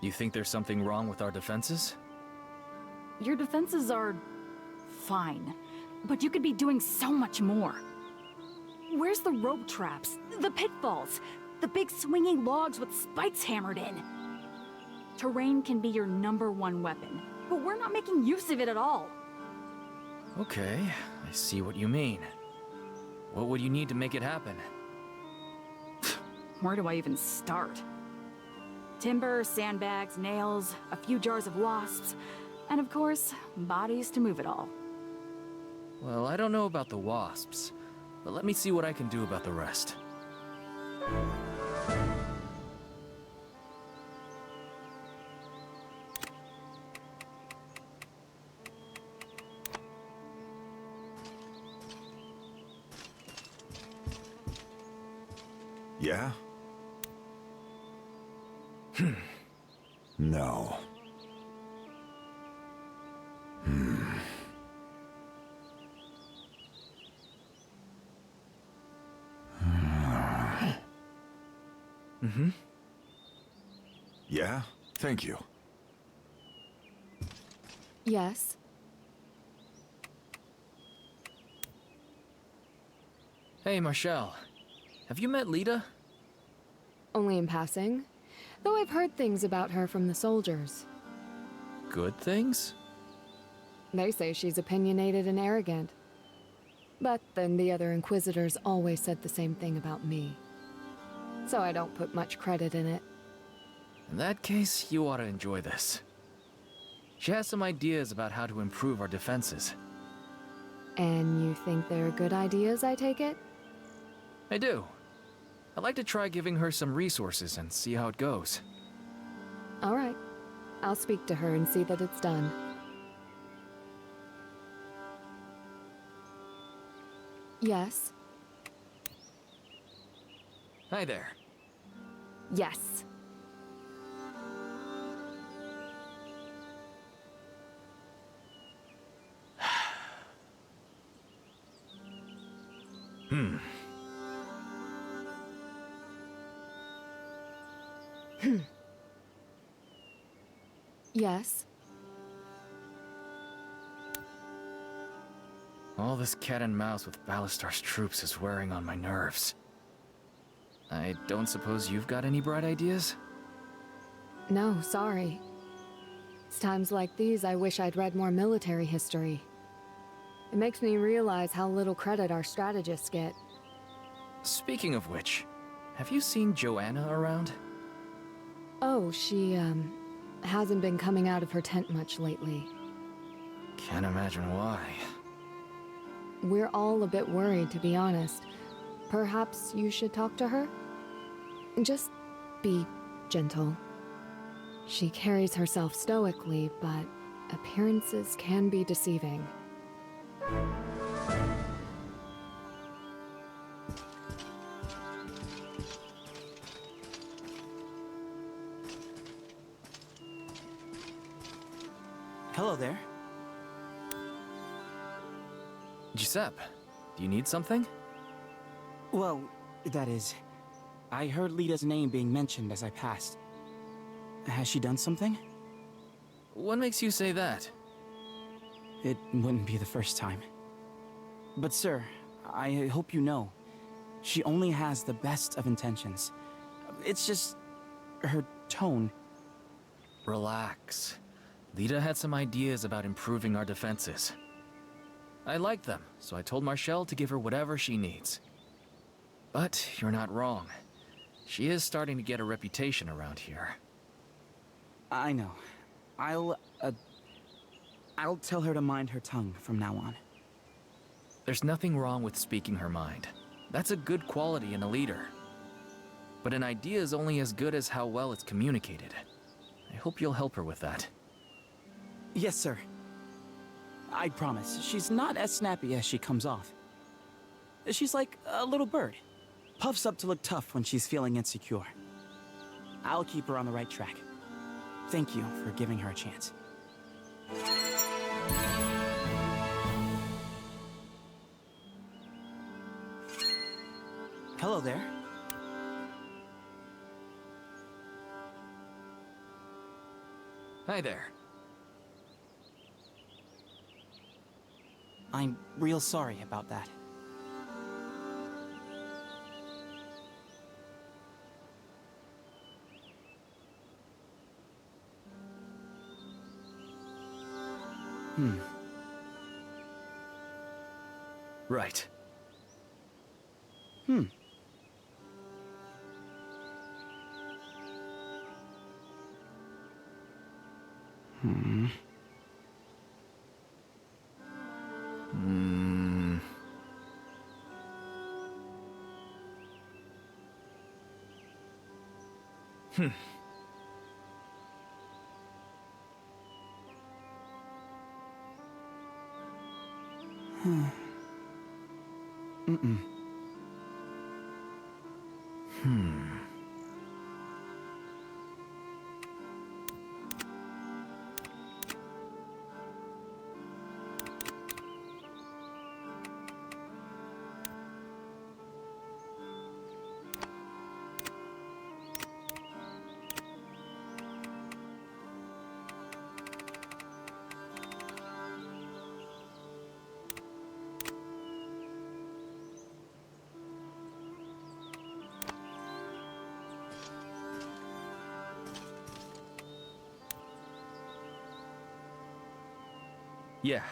You think there's something wrong with our defenses? Your defenses are... fine. But you could be doing so much more. Where's the rope traps? The pitfalls? The big swinging logs with spikes hammered in? Terrain can be your #1 weapon, but we're not making use of it at all. Okay, I see what you mean. What would you need to make it happen? Where do I even start? Timber, sandbags, nails, a few jars of wasps, and of course, bodies to move it all. Well, I don't know about the wasps, but let me see what I can do about the rest. Yeah? No. Yeah? Thank you. Yes? Hey, Marshall. Have you met Lita? Only in passing. Though I've heard things about her from the soldiers. Good things? They say she's opinionated and arrogant. But then the other Inquisitors always said the same thing about me. So I don't put much credit in it. In that case, you ought to enjoy this. She has some ideas about how to improve our defenses. And you think they're good ideas, I take it? I do. I'd like to try giving her some resources and see how it goes. All right. I'll speak to her and see that it's done. Yes? Hi there. Yes. Yes? All this cat and mouse with Ballastar's troops is wearing on my nerves. I don't suppose you've got any bright ideas? No, sorry. It's times like these I wish I'd read more military history. It makes me realize how little credit our strategists get. Speaking of which, have you seen Joanna around? Oh, she, hasn't been coming out of her tent much lately. Can't imagine why. We're all a bit worried, to be honest. Perhaps you should talk to her? Just be gentle. She carries herself stoically, but appearances can be deceiving. Hello there. Giuseppe, do you need something? Well, that is... I heard Lita's name being mentioned as I passed. Has she done something? What makes you say that? It wouldn't be the first time. But sir, I hope you know, she only has the best of intentions. It's just... her tone. Relax. Lita had some ideas about improving our defenses. I liked them, so I told Marshall to give her whatever she needs. But you're not wrong. She is starting to get a reputation around here. I know. I'll tell her to mind her tongue from now on. There's nothing wrong with speaking her mind. That's a good quality in a leader. But an idea is only as good as how well it's communicated. I hope you'll help her with that. Yes, sir. I promise. She's not as snappy as she comes off. She's like a little bird. Puffs up to look tough when she's feeling insecure. I'll keep her on the right track. Thank you for giving her a chance. Hello there. Hi there. I'm real sorry about that. Right. Yeah.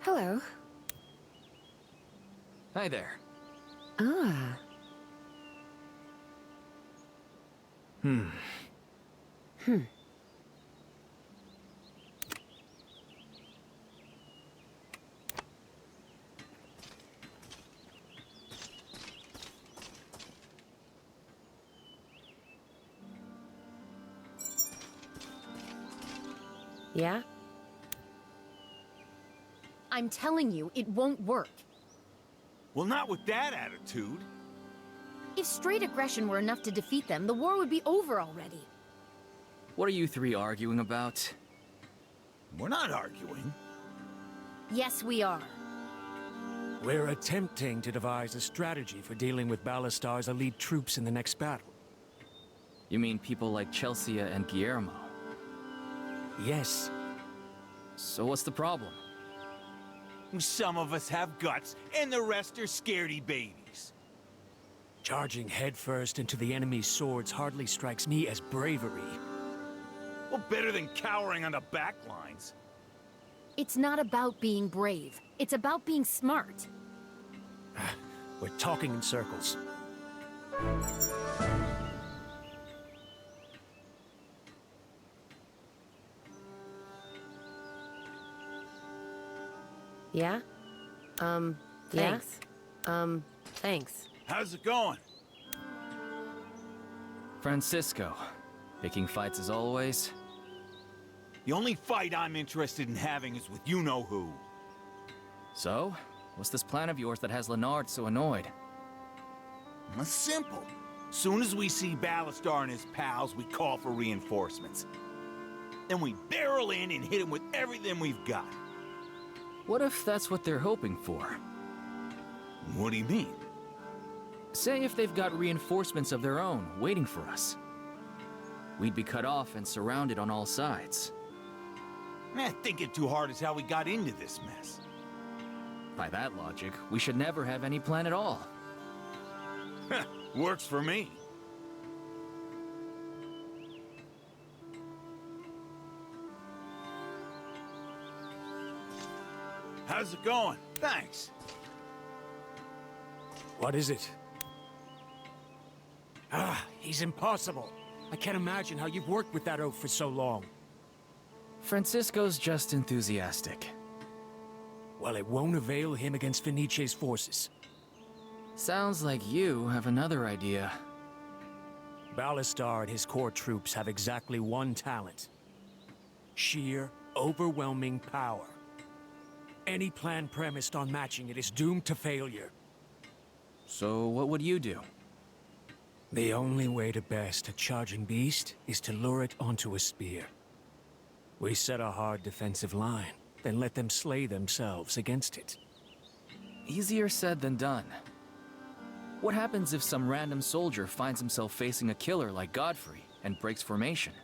Hello. Hi there. Ah. Yeah? I'm telling you, it won't work. Well, not with that attitude. If straight aggression were enough to defeat them, the war would be over already. What are you three arguing about? We're not arguing. Yes, we are. We're attempting to devise a strategy for dealing with Ballastar's elite troops in the next battle. You mean people like Chelsea and Guillermo? Yes. So what's the problem? Some of us have guts, and the rest are scaredy babies. Charging headfirst into the enemy's swords hardly strikes me as bravery. Well, better than cowering on the back lines. It's not about being brave. It's about being smart. We're talking in circles. Yeah? Thanks. Thanks. How's it going? Francisco. Picking fights as always. The only fight I'm interested in having is with you-know-who. So? What's this plan of yours that has Leonard so annoyed? It's simple. Soon as we see Ballastar and his pals, we call for reinforcements. Then we barrel in and hit him with everything we've got. What if that's what they're hoping for? What do you mean? Say if they've got reinforcements of their own, waiting for us. We'd be cut off and surrounded on all sides. Thinking too hard is how we got into this mess. By that logic, we should never have any plan at all. Works for me. How's it going? Thanks. What is it? He's impossible. I can't imagine how you've worked with that oaf for so long. Francisco's just enthusiastic. Well, it won't avail him against Fenice's forces. Sounds like you have another idea. Ballastar and his core troops have exactly one talent. Sheer, overwhelming power. Any plan premised on matching it is doomed to failure. So what would you do? The only way to best a charging beast is to lure it onto a spear. We set a hard defensive line, then let them slay themselves against it. Easier said than done. What happens if some random soldier finds himself facing a killer like Godfrey and breaks formation?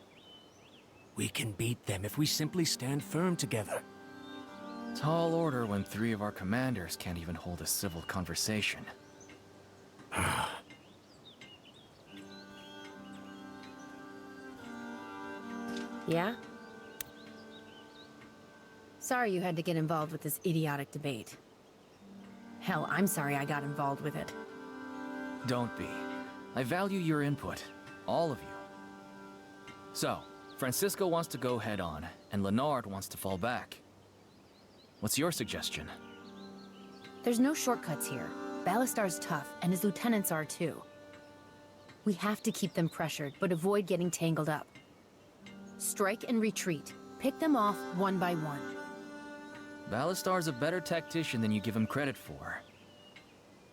We can beat them if we simply stand firm together. Tall order when 3 of our commanders can't even hold a civil conversation. Yeah? Sorry you had to get involved with this idiotic debate. Hell, I'm sorry I got involved with it. Don't be. I value your input. All of you. So, Francisco wants to go head on, and Leonard wants to fall back. What's your suggestion? There's no shortcuts here. Ballastar's tough, and his lieutenants are too. We have to keep them pressured, but avoid getting tangled up. Strike and retreat. Pick them off one by one. Ballastar's a better tactician than you give him credit for.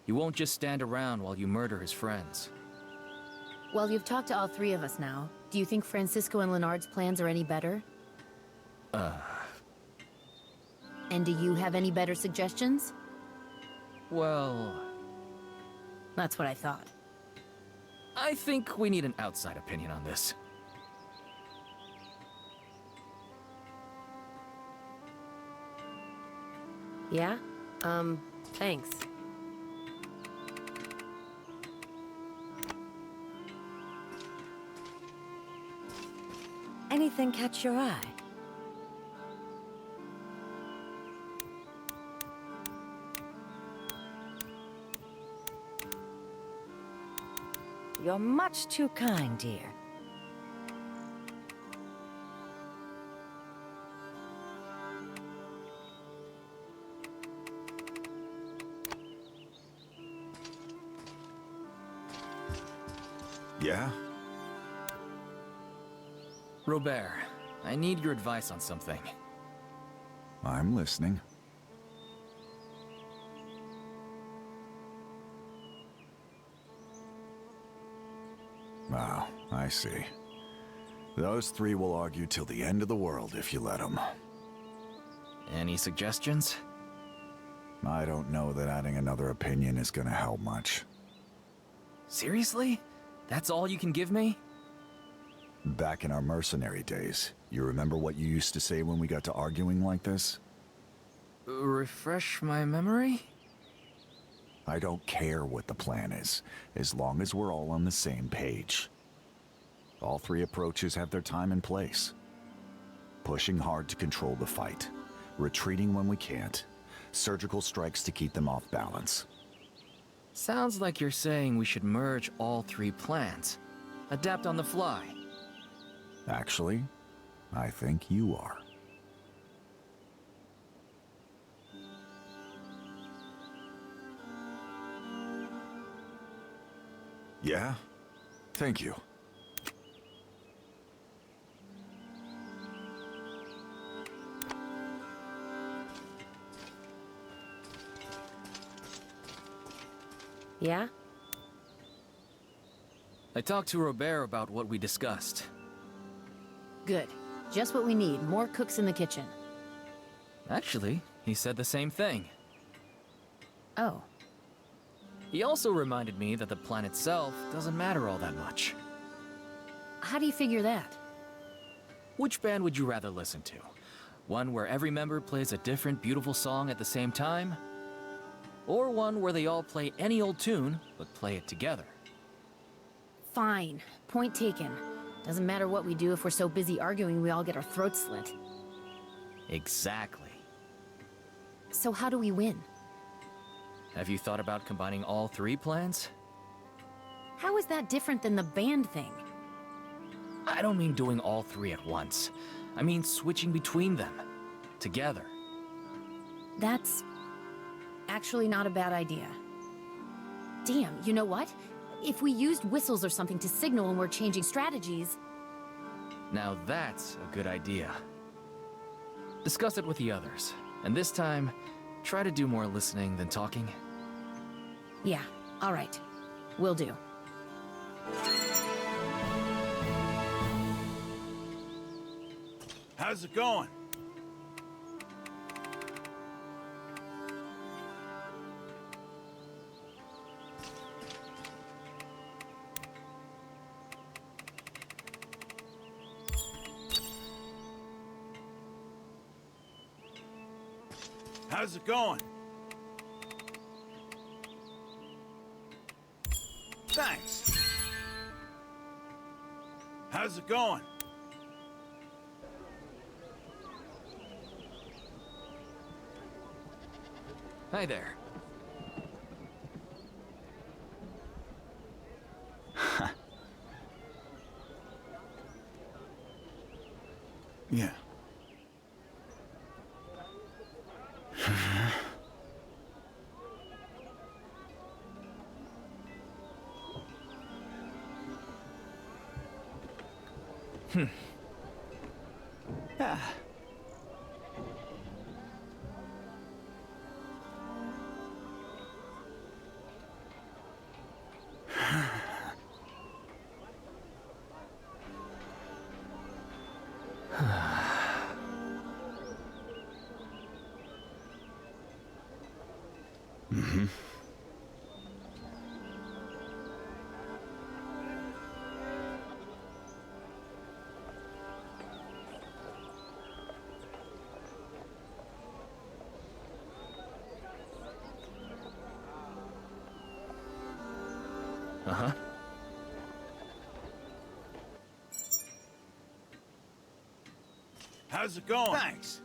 He won't just stand around while you murder his friends. Well, you've talked to all 3 of us now. Do you think Francisco and Leonard's plans are any better? And do you have any better suggestions? Well... That's what I thought. I think we need an outside opinion on this. Yeah? Thanks. Anything catch your eye? You're much too kind, dear. Yeah? Robert, I need your advice on something. I'm listening. Oh, I see. Those 3 will argue till the end of the world if you let them. Any suggestions? I don't know that adding another opinion is gonna help much. Seriously? That's all you can give me? Back in our mercenary days, you remember what you used to say when we got to arguing like this? Refresh my memory? I don't care what the plan is, as long as we're all on the same page. All three approaches have their time and place. Pushing hard to control the fight, retreating when we can't, surgical strikes to keep them off balance. Sounds like you're saying we should merge all three plans. Adapt on the fly. Actually, I think you are. Yeah? Thank you. Yeah? I talked to Robert about what we discussed. Good. Just what we need. More cooks in the kitchen. Actually, he said the same thing. Oh. He also reminded me that the plan itself doesn't matter all that much. How do you figure that? Which band would you rather listen to? One where every member plays a different beautiful song at the same time? Or one where they all play any old tune, but play it together? Fine. Point taken. Doesn't matter what we do if we're so busy arguing we all get our throats slit. Exactly. So how do we win? Have you thought about combining all three plans? How is that different than the band thing? I don't mean doing all three at once. I mean switching between them. Together. That's actually not a bad idea. Damn, you know what? If we used whistles or something to signal when we're changing strategies... Now that's a good idea. Discuss it with the others. And this time, try to do more listening than talking. Yeah, alright. Will do. How's it going? How's it going? Thanks. How's it going? Hi there. Yeah. Ah. Mm-hmm. Uh-huh. How's it going? Thanks.